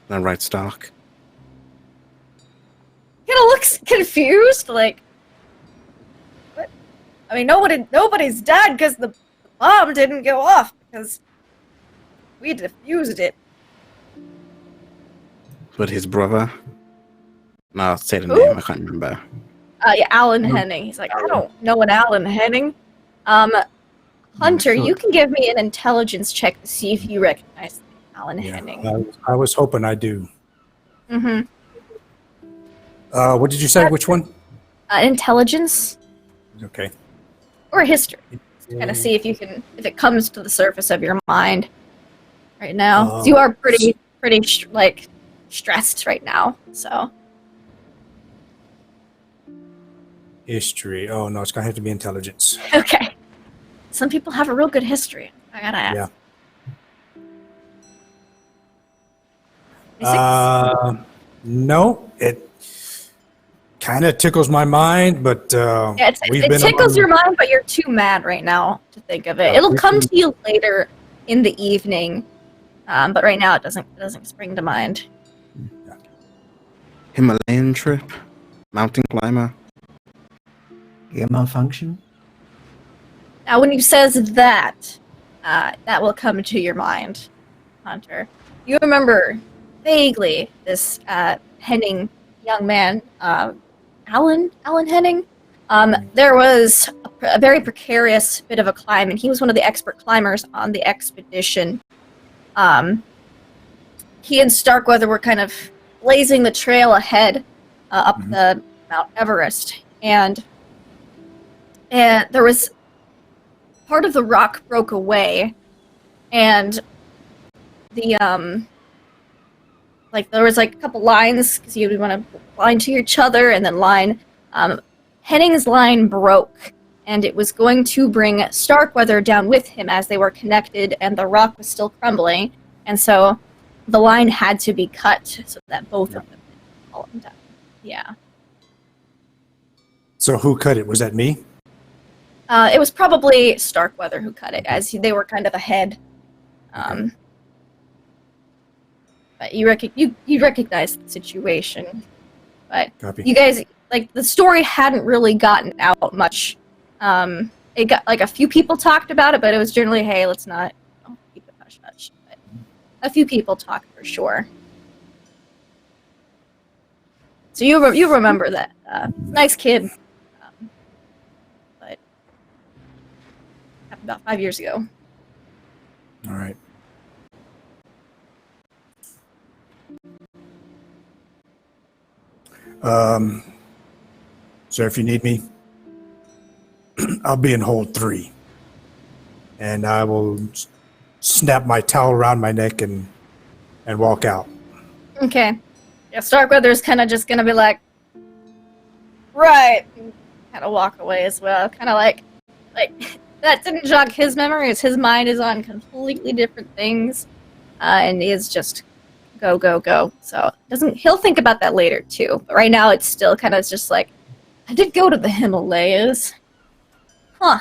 That right, Stark? Kind of looks confused, like, what? I mean, nobody's died because the bomb didn't go off, because we defused it. But his brother? No, I'll say the name, I can't remember. Yeah, Alan Henning. He's like, I don't know an Alan Henning. Hunter, you can give me an intelligence check to see if you recognize Alan Henning. I was hoping I do. Mm-hmm. What did you say? Which one? Intelligence Okay. or history. Kind of see if if it comes to the surface of your mind right now. 'Cause you are pretty stressed right now. So History. Oh no, it's gonna have to be intelligence. okay. Some people have a real good history. I gotta ask. Yeah. No, it kind of tickles my mind, but It tickles your mind, but you're too mad right now to think of it. It'll come to you later in the evening, but right now it doesn't spring to mind. Himalayan trip? Mountain climber? Gear malfunction? Now, when he says that, that will come to your mind, Hunter. You remember vaguely this Henning young man, Alan Henning. There was a very precarious bit of a climb, and he was one of the expert climbers on the expedition. He and Starkweather were kind of blazing the trail ahead up the Mount Everest, and there was part of the rock broke away, and the there was like a couple lines because you would want to line to each other and then line. Henning's line broke, and it was going to bring Starkweather down with him as they were connected, and the rock was still crumbling, and so the line had to be cut so that both of them could fall down. Yeah. So who cut it? Was that me? It was probably Starkweather who cut it, as they were kind of ahead. But you recognize the situation. But Copy. you guys, the story hadn't really gotten out much. It got, a few people talked about it, but it was generally, hey, let's not keep it hush-hush. But a few people talked for sure. So you remember that. Nice kid. But happened about 5 years ago. All right. So if you need me, I'll be in hold 3, and I will snap my towel around my neck and walk out. Okay. Yeah, Starkweather's kind of just gonna be like, right, and kind of walk away as well. Kind of like that didn't jog his memory, as his mind is on completely different things, and he is just go, go, go. So he'll think about that later too. But right now, it's still kind of just like, I did go to the Himalayas. Huh.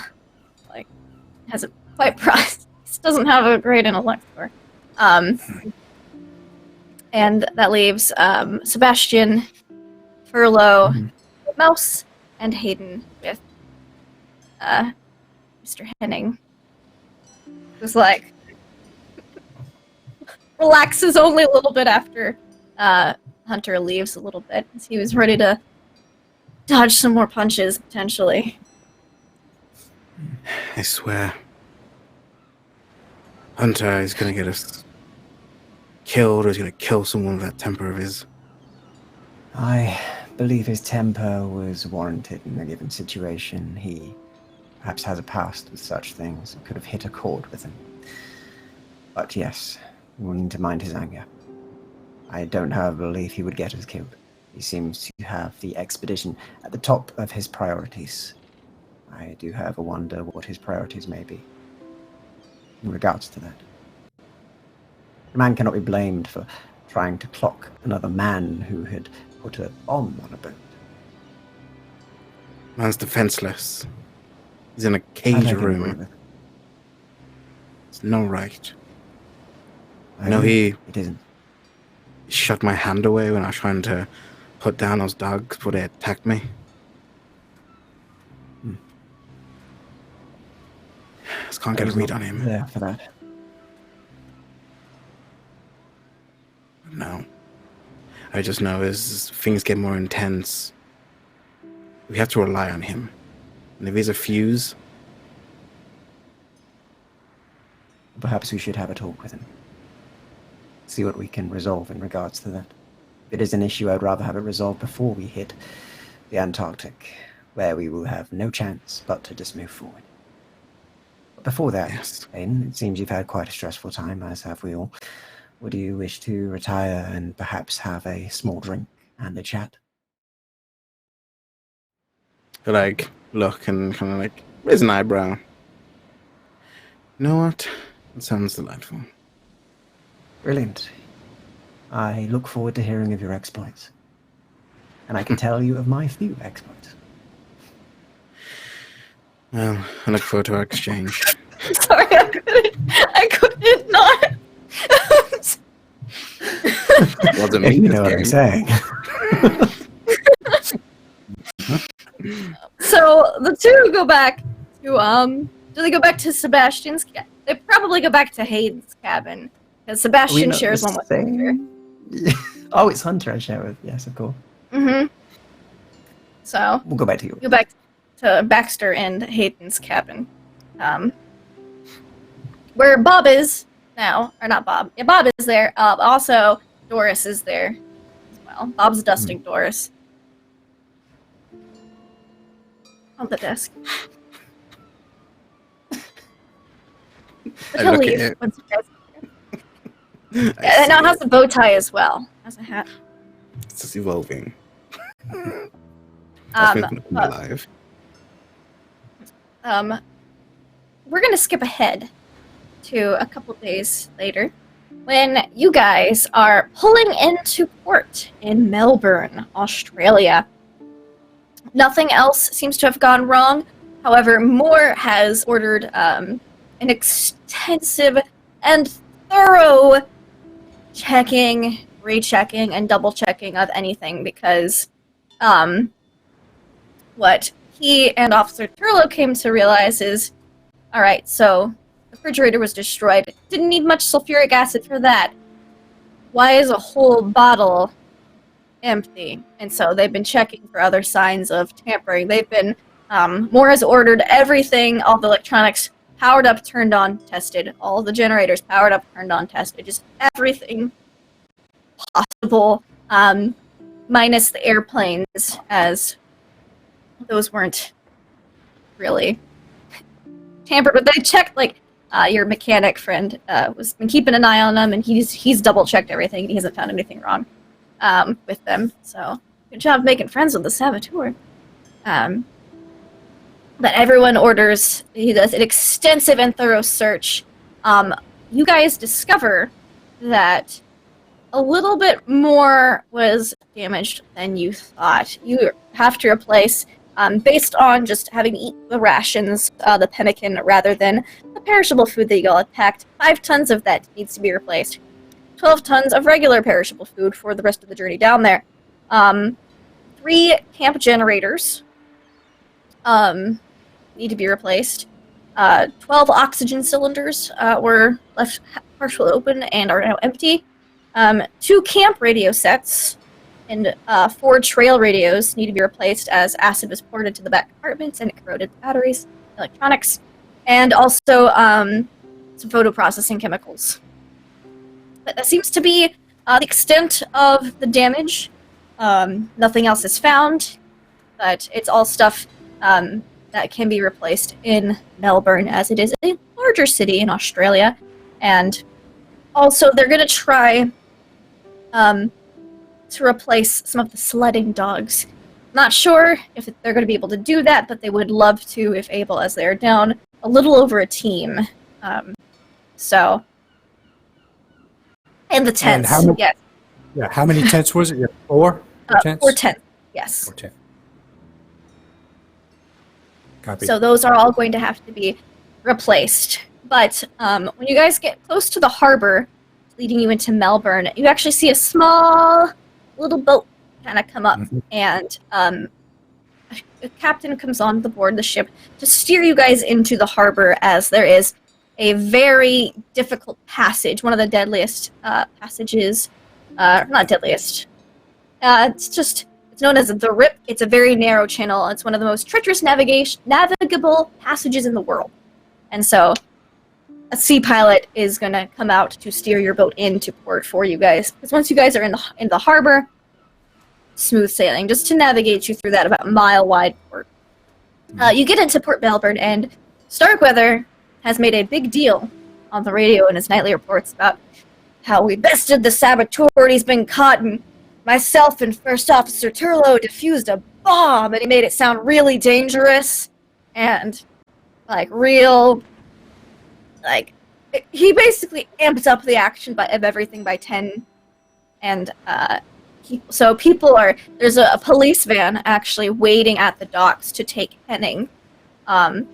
Hasn't quite processed. Doesn't have a great intellect for. And that leaves Sebastian, Furlow, Mouse, and Hayden with Mr. Henning. Who's relaxes only a little bit after Hunter leaves a little bit. He was ready to dodge some more punches, potentially. I swear. Hunter is gonna get us killed, or he's gonna kill someone with that temper of his. I believe his temper was warranted in a given situation. He perhaps has a past with such things. It could have hit a chord with him. But yes, we will need to mind his anger. I don't, however, believe he would get us killed. He seems to have the expedition at the top of his priorities. I do, however, wonder what his priorities may be in regards to that. A man cannot be blamed for trying to clock another man who had put a bomb on a boat. Man's defenseless. He's in a I cage don't agree room. with it. It's no right. I No, agree. It isn't. Shut my hand away when I was trying to put down those dogs before they attacked me. Just can't get a read on him. There for that. No. I just know as things get more intense, we have to rely on him. And if he's a fuse, Perhaps we should have a talk with him. See what we can resolve in regards to that. If it is an issue, I'd rather have it resolved before we hit the Antarctic, where we will have no chance but to just move forward. But before that, yes. Aiden, it seems you've had quite a stressful time, as have we all. Would you wish to retire and perhaps have a small drink and a chat? Like, look and kind of like, raise an eyebrow. You know what? That sounds delightful. Brilliant. I look forward to hearing of your exploits. And I can tell you of my few exploits. Well, I look forward to our exchange. Sorry, I couldn't not. Wasn't If me you this know what I'm game. saying. So the two go back to do they go back to Sebastian's? They probably go back to Hayden's cabin because We Sebastian not shares the one with Hunter. same- Oh, it's Hunter I share with. Yes, of course. Mm-hmm. So We'll go back to you. go back to Baxter and Hayden's cabin, where Bob is now, or not Bob. Yeah, Bob is there. Also, Doris is there as well. Bob's dusting Doris on the desk. But I he'll look at leave it. once you guys. And now it has a bow tie as well as a hat. It's just evolving. That's been but, alive. we're gonna skip ahead to a couple days later when you guys are pulling into port in Melbourne, Australia. Nothing else seems to have gone wrong. However, Moore has ordered an extensive and thorough checking, rechecking, and double checking of anything because what he and Officer Turlo came to realize is, alright, so the refrigerator was destroyed. Didn't need much sulfuric acid for that. Why is a whole bottle empty? And so they've been checking for other signs of tampering. They've been, Moore has ordered everything, all the electronics powered up, turned on, tested. All the generators powered up, turned on, tested. Just everything possible, minus the airplanes, as those weren't really tampered. But they checked, like, your mechanic friend was been keeping an eye on them, and he's double checked everything. He hasn't found anything wrong with them. So good job making friends with the saboteur. But everyone orders. He does an extensive and thorough search. You guys discover that a little bit more was damaged than you thought. You have to replace, based on just having eaten the rations, the pemmican, rather than the perishable food that you all had packed. 5 tons of that needs to be replaced. 12 tons of regular perishable food for the rest of the journey down there. 3 camp generators need to be replaced. 12 oxygen cylinders were left partially open and are now empty. 2 camp radio sets and 4 trail radios need to be replaced as acid was poured into the back compartments and it corroded batteries, electronics, and also some photo processing chemicals. But that seems to be the extent of the damage. Nothing else is found, but it's all stuff that can be replaced in Melbourne, as it is a larger city in Australia. And also, they're going to try to replace some of the sledding dogs. Not sure if they're going to be able to do that, but they would love to if able, as they're down a little over a team. So, and the tents, how many- yes. Yeah, how many tents was it? Yeah, four? Tents? 4 tents, yes. 4 tents. Copy. So those are all going to have to be replaced. But when you guys get close to the harbor, leading you into Melbourne, you actually see a small little boat kind of come up, and a captain comes on the board the ship to steer you guys into the harbor, as there is a very difficult passage, one of the deadliest passages, not deadliest, it's known as the Rip. It's a very narrow channel. It's one of the most treacherous navigable passages in the world. And so a sea pilot is going to come out to steer your boat into port for you guys. Because once you guys are in the harbor, smooth sailing, just to navigate you through that about mile-wide port. You get into Port Melbourne, and Starkweather has made a big deal on the radio in his nightly reports about how we bested the saboteur, and he's been caught, and myself and First Officer Turlo defused a bomb, and he made it sound really dangerous, and, he basically amped up the action of everything by 10, and, so there's a police van actually waiting at the docks to take Henning. I'm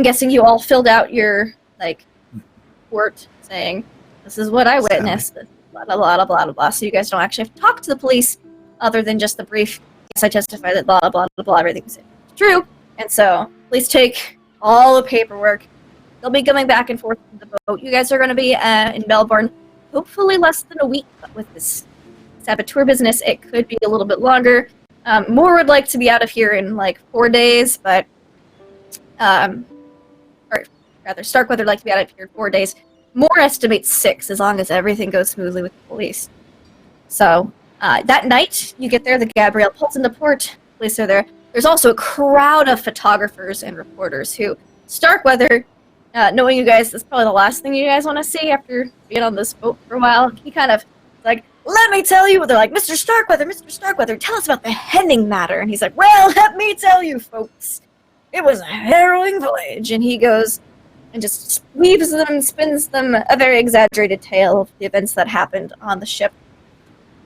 guessing you all filled out your, report saying, this is what I witnessed, blah, blah, blah, blah, blah, blah, so you guys don't actually have to talk to the police other than just the brief, yes, I testify that blah, blah, blah, blah, everything's true. And so, please take all the paperwork. They'll be coming back and forth with the boat. You guys are going to be in Melbourne, hopefully less than a week, but with this saboteur business, it could be a little bit longer. Moore would like to be out of here in 4 days, but, or rather, Starkweather would like to be out of here in 4 days. Moore estimates 6, as long as everything goes smoothly with the police. So, that night, you get there, the Gabrielle pulls into port, police are there. There's also a crowd of photographers and reporters who, Starkweather, knowing you guys, this is probably the last thing you guys want to see after being on this boat for a while, he kind of, let me tell you, they're like, Mr. Starkweather, tell us about the Henning matter. And he's like, well, let me tell you, folks, it was a harrowing voyage. And he goes and just weaves them and spins them a very exaggerated tale of the events that happened on the ship.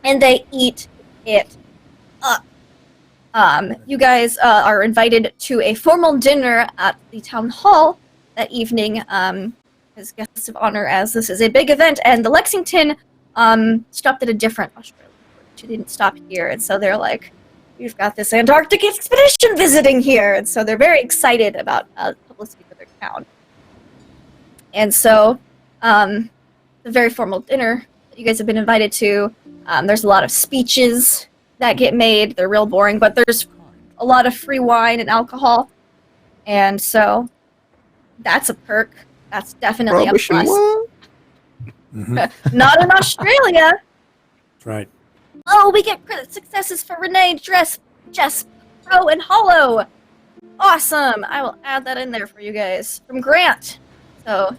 And they eat it up. You guys are invited to a formal dinner at the town hall that evening as guests of honor, as this is a big event. And the Lexington stopped at a different Australian port. She didn't stop here, and so they're like, we've got this Antarctic expedition visiting here, and so they're very excited about publicity for their town. And so, the very formal dinner that you guys have been invited to, there's a lot of speeches that get made. They're real boring, but there's a lot of free wine and alcohol, and so that's a perk. That's definitely a plus. Not in Australia. That's right. Oh, we get credit successes for Renee, Jess, Pro, and Hollow. Awesome. I will add that in there for you guys. From Grant. So,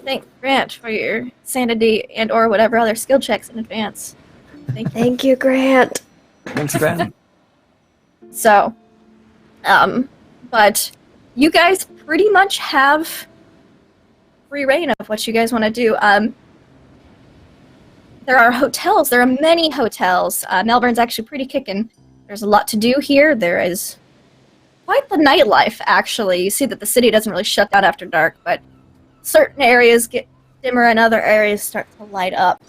thank Grant for your sanity and or whatever other skill checks in advance. Thank you, Grant. Thanks, Grant. So, but you guys pretty much have free reign of what you guys want to do. There are hotels. There are many hotels. Melbourne's actually pretty kicking. There's a lot to do here. There is quite the nightlife, actually. You see that the city doesn't really shut down after dark, but certain areas get dimmer and other areas start to light up.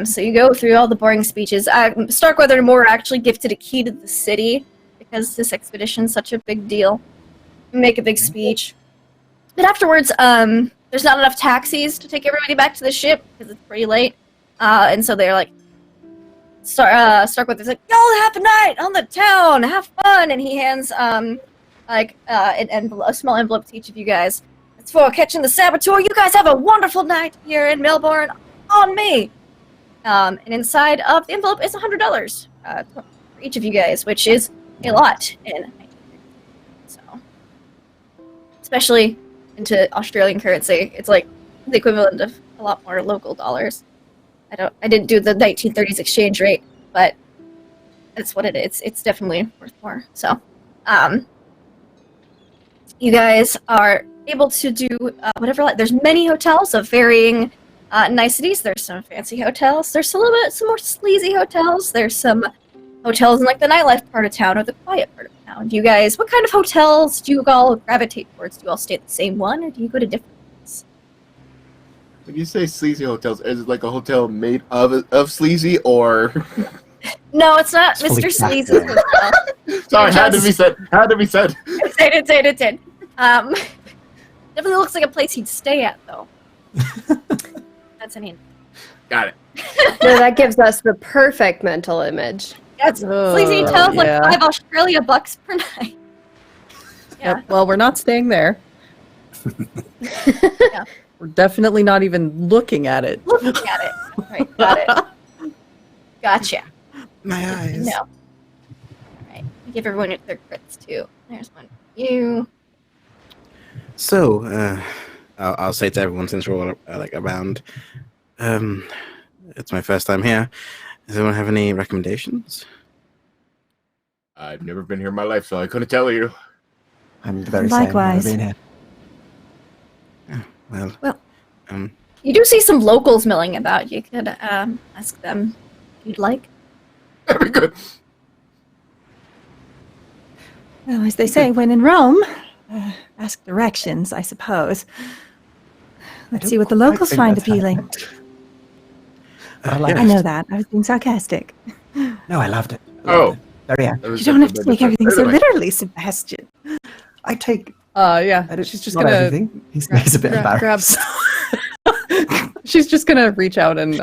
So you go through all the boring speeches. Starkweather and Moore are actually gifted a key to the city because this expedition's such a big deal. Make a big speech. But afterwards, there's not enough taxis to take everybody back to the ship because it's pretty late. And so they're like, Starkweather's like, y'all have a night on the town, have fun. And he hands an envelope, a small envelope to each of you guys. It's for catching the saboteur. You guys have a wonderful night here in Melbourne on me. And inside of the envelope is $100 for each of you guys, which is a lot in 1950. So, especially into Australian currency, it's like the equivalent of a lot more local dollars. I didn't do the 1930s exchange rate, but that's what it is. It's definitely worth more. So, you guys are able to do whatever. There's many hotels of varying niceties. There's some fancy hotels. There's some more sleazy hotels. There's some hotels in like the nightlife part of town or the quiet part of town. Do you guys, what kind of hotels do you all gravitate towards? Do you all stay at the same one, or do you go to different ones? When you say sleazy hotels, is it like a hotel made of sleazy, or? No, it's not It's fully Mr. stacked Sleazy's there. hotel. Sorry, had to be said. Had to be said. It did. Definitely looks like a place he'd stay at, though. That's an hint. Got it. No, that gives us the perfect mental image. That's sleazy hotels yeah. like $5 per night. Yeah. Yep, well, we're not staying there. Yeah. We're definitely not even looking at it. Looking at it. Right, got it. Gotcha. My eyes. No. Alright. Give everyone their crits too. There's one for you. So, I'll say to everyone since we're all around, it's my first time here. Does anyone have any recommendations? I've never been here in my life, so I couldn't tell you. I'm the very Likewise. same. Never been here. Well, You do see some locals milling about. You could ask them if you'd like. Very good. Well, as they say, when in Rome, ask directions, I suppose. Let's see what the locals find appealing. I know that. I was being sarcastic. No, I loved it. Oh. Very happy. That was You don't have to definitely take everything so different. literally, Sebastian. I take. Yeah, I don't, she's just not gonna everything. He's a bit grab. embarrassed. She's just gonna reach out and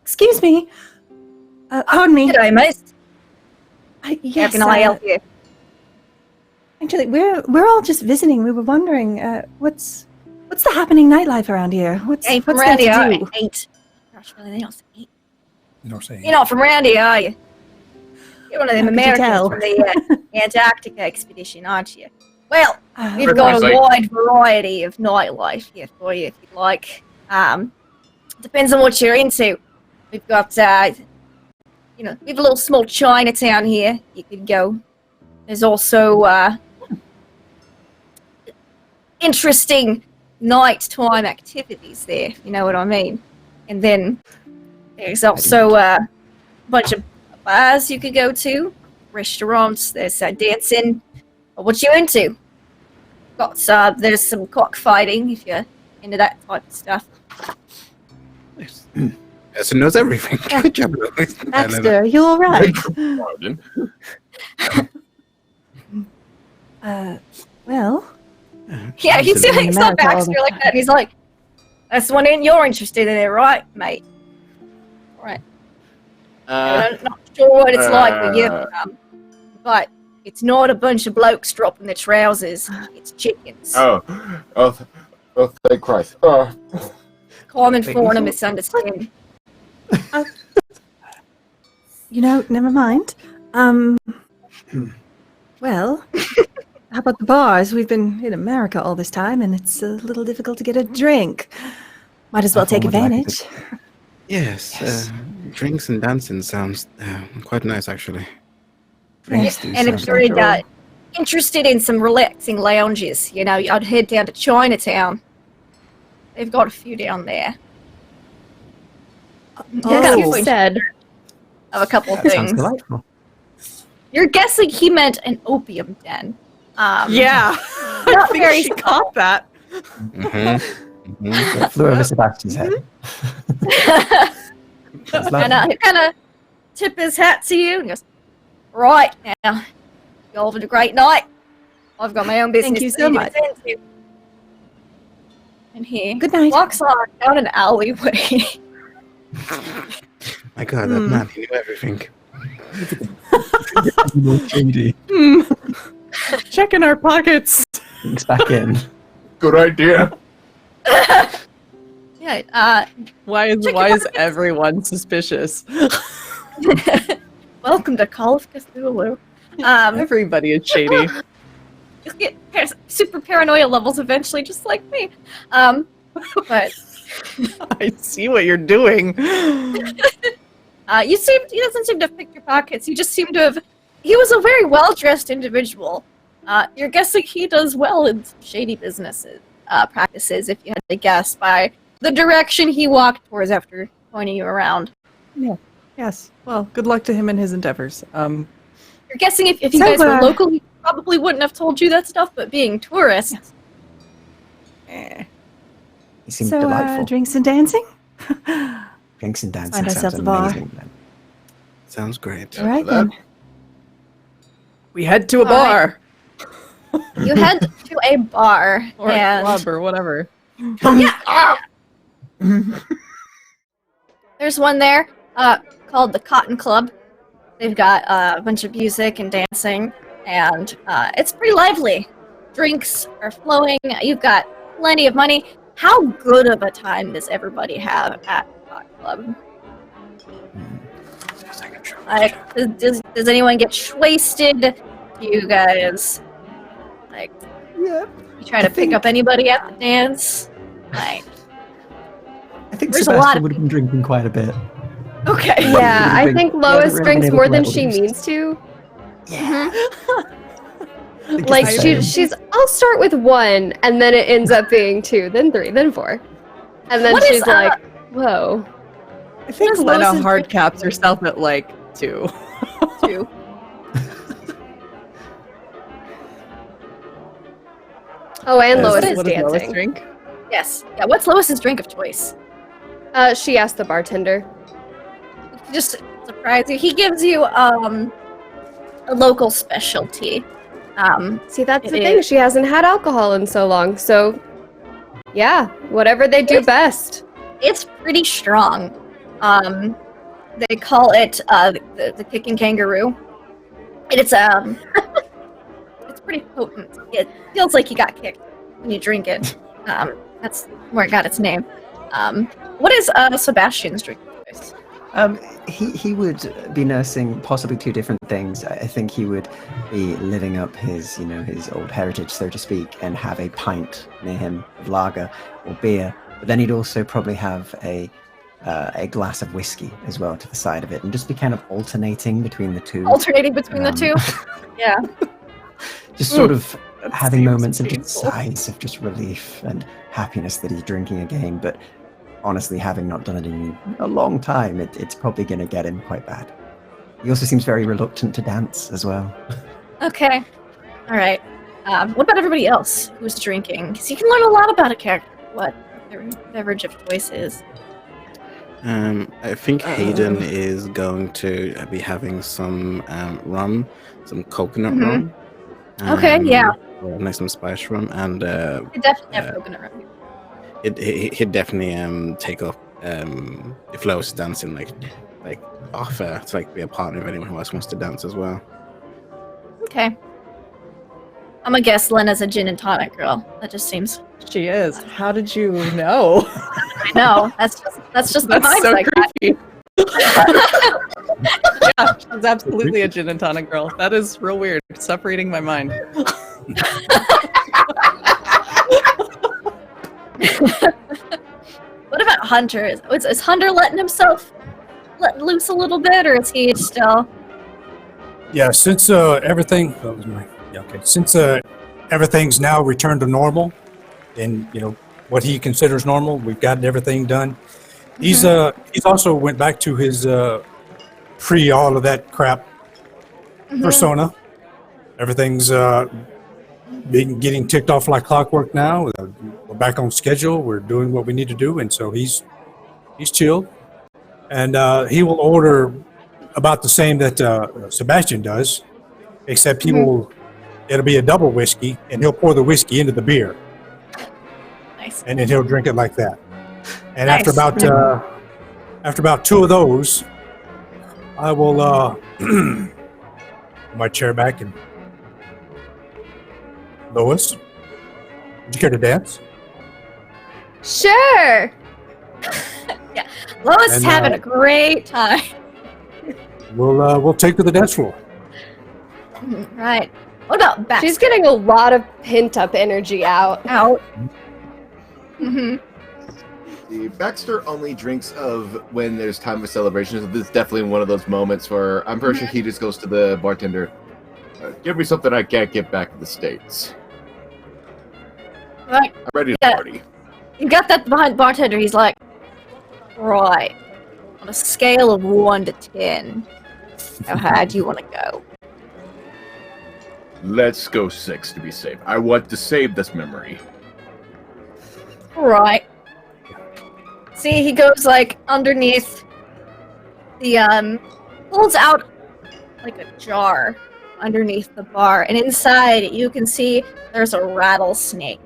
Excuse me. Pardon me. G'day, mate. Yes, How can I help you? actually, we're all just visiting. We were wondering, what's the happening nightlife around here? What's Ain't from there around to here. do? Ain't. Gosh, really, they don't say ain't. You know what I'm saying? You're not from around here, are you? You're one of them How could you Americans tell? from the Antarctica expedition, aren't you? Well, we've Very got much a like- wide variety of nightlife here for you, if you'd like. Depends on what you're into. We've got, we have a little small Chinatown here. You could go. There's also interesting nighttime activities there, if you know what I mean. And then there's also a bunch of bars you could go to, restaurants. There's dancing. What you into? Got there's some cockfighting if you're into that type of stuff. Yes, it knows everything. Good job, Louis. Baxter, you all right? Pardon. Well, Yeah, you see, like, in saw America all the Baxter like that. And he's like, "That's one in you're interested in, it, right, mate? Right. I'm not sure what it's like with you, but it's not a bunch of blokes dropping their trousers. It's chickens. Thank Christ. Common form of misunderstanding. never mind. Well, how about the bars? We've been in America all this time, and it's a little difficult to get a drink. Might as well take Everyone would like advantage. Yes, drinks and dancing sounds quite nice, actually. Drinks do And if sound you're like- interested in some relaxing lounges, I'd head down to Chinatown. They've got a few down there. Yes, you Oh. said. Of a couple of That sounds things. delightful. You're guessing he meant an opium den. yeah. Not I think very she caught that. Mm-hmm. It flew over Sebastian's head. That's lovely. He kind of tip his hat to you and goes, "Right now, you all have a great night. I've got my own business. Thank you to so do much. attend to." And he Good night. walks on down an alleyway. My God, that man, he knew everything. Shady. Checking our pockets. It's back in. Good idea. Yeah. Why Check is your pockets. everyone suspicious? Welcome to Call of Cthulhu. Everybody is shady. You'll get super paranoia levels eventually, just like me. But I see what you're doing. he doesn't seem to have picked your pockets. You just seem to have. He was a very well-dressed individual. You're guessing he does well in shady businesses practices, if you had to guess by the direction he walked towards after pointing you around. Yeah. Yes. Well, good luck to him in his endeavors. You're guessing if you So, guys were local, he probably wouldn't have told you that stuff, but being tourists. He seemed So, delightful. drinks and dancing? Drinks and dancing Find sounds ourselves a bar. amazing. Then. Sounds great. All right, that. then. We head to a All right. bar You head to a bar, or a and club or whatever. there's one there called the Cotton Club. They've got a bunch of music and dancing, and it's pretty lively. Drinks are flowing. You've got plenty of money. How good of a time does everybody have at the Cotton Club? Like, does anyone get wasted? Do you guys, like, Yeah. you try to pick up anybody at the dance? Like, I think There's a Sebastian lot of would have been drinking quite a bit. okay. Yeah, I Drink- think yeah, Lois really drinks been more able than to she let loose. means to. Think Like it's the same. she's I'll start with 1, and then it ends up being 2, then 3, then 4. And then What is, she's like, whoa. I think What is Lena Lois's hard drink- caps herself at like 2. Two. Oh, and What Lois is- is what does Lois dancing. drink? Yes. Yeah. What's Lois's drink of choice? She asked the bartender. Just surprise you. He gives you a local specialty. See, that's It the thing. is. She hasn't had alcohol in so long, so yeah, whatever they do It's- best. It's pretty strong. They call it the kicking kangaroo. And it's it's pretty potent. It feels like you got kicked when you drink it. That's where it got its name. What is Sebastian's drink of choice? He would be nursing possibly 2 different things. I think he would be living up his, his old heritage, so to speak, and have a pint near him of lager or beer. But then he'd also probably have a glass of whiskey as well to the side of it, and just be kind of alternating between the two. Alternating between the two? Yeah. Just sort of That having seems moments of just painful. sighs of just relief and happiness that he's drinking again. But honestly, having not done it in a long time, it's probably going to get him quite bad. He also seems very reluctant to dance as well. Okay. All right. What about everybody else who's drinking? Because you can learn a lot about a character. What their beverage of choice is. I think Hayden is going to be having some rum, some coconut rum. Okay, yeah. Nice some spice rum, and They definitely have coconut rum. he'd definitely take up if Lois is dancing, like offer to like be a partner if anyone else wants to dance as well. Okay. I'm gonna guess Lena's a gin and tonic girl. That just seems. She is. How did you know? I know. That's just the That's vibes so I got. creepy. Yeah, she's absolutely a gin and tonic girl. That is real weird. Stop reading my mind. What about Hunter? Is Hunter letting himself let loose a little bit, or is he still? Yeah, since everything, since everything's now returned to normal, and what he considers normal, we've gotten everything done. He's also went back to his pre all of that crap persona. Everything's been getting ticked off like clockwork now. We're back on schedule. We're doing what we need to do, and so he's chilled, and he will order about the same that Sebastian does, except it'll be a double whiskey, and he'll pour the whiskey into the beer, Nice. and then he'll drink it like that. And Nice. after about 2 of those, I will put my chair back and Lois, would you care to dance? Sure. Yeah, Lois is And, having a great time. We'll take to the dance floor. Right. What about Baxter? She's getting a lot of pent-up energy out. out. Mm-hmm. The Baxter only drinks of when there's time of celebration. So this is definitely one of those moments where I'm pretty sure he just goes to the bartender. Give me something I can't get back in the States. Right. I'm ready to Yeah. party. You got that behind bartender. He's like, right. On a scale of 1 to 10, how high do you want to go? Let's go 6 to be safe. I want to save this memory. Right. See, he goes like underneath the pulls out like a jar underneath the bar, and inside you can see there's a rattlesnake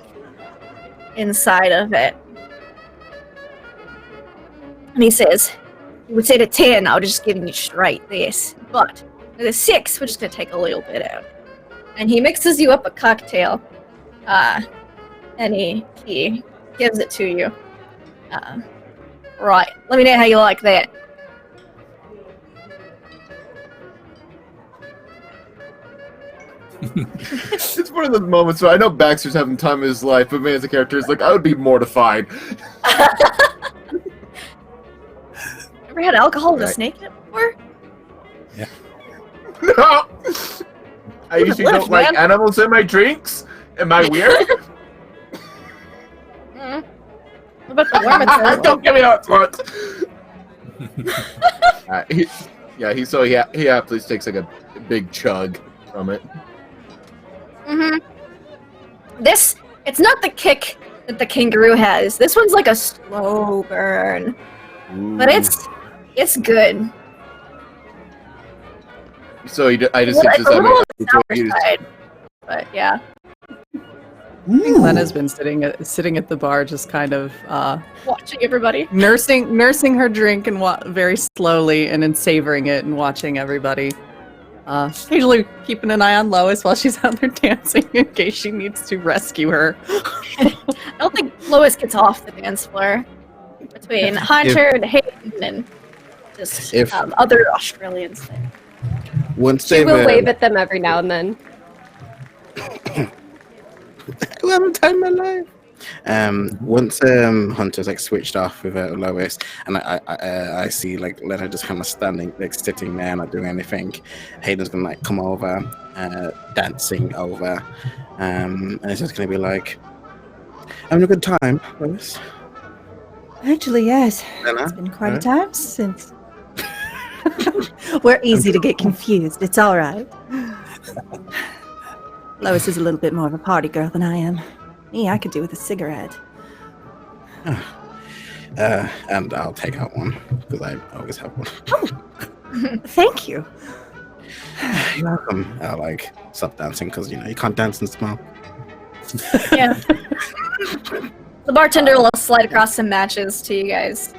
inside of it. And he says, "You would say to 10, I would have just given you straight this, but with a 6, we're just gonna take a little bit out." And he mixes you up a cocktail, and he gives it to you. Right. Let me know how you like that. It's one of those moments where I know Baxter's having time of his life, but me as a character is like, I would be mortified. Ever had alcohol with a Right. snake in it before? No! I usually lift, don't like man. animals in my drinks. Am I weird? What about the worm? Don't give me that front. He please takes like a big chug from it. It's not the kick that the kangaroo has. This one's like a slow burn, but it's good. So I just Well, think it's a little on the this sour side, but yeah. I think Lena's been sitting at the bar, just kind of Watching everybody. nursing her drink and very slowly, and then savoring it and watching everybody. Occasionally keeping an eye on Lois while she's out there dancing in case she needs to rescue her. I don't think Lois gets off the dance floor between Hunter and Hayden and just other Australians. Once She they've will wave at them every now and then. I haven't time my life. Once Hunter's like switched off with Lois, and I see like Lena just kind of standing, like sitting there, not doing anything. Hayden's gonna like come over, dancing over, and it's just gonna be like, having a good time, Lois. Actually, yes. Lena? It's been quite a time since. We're easy to get confused. It's all right. Lois is a little bit more of a party girl than I am. Me, I could do with a cigarette. And I'll take out one because I always have one. Thank you. You're welcome. I'll like stop dancing because you can't dance and smile. Yeah. The bartender will slide across some matches to you guys.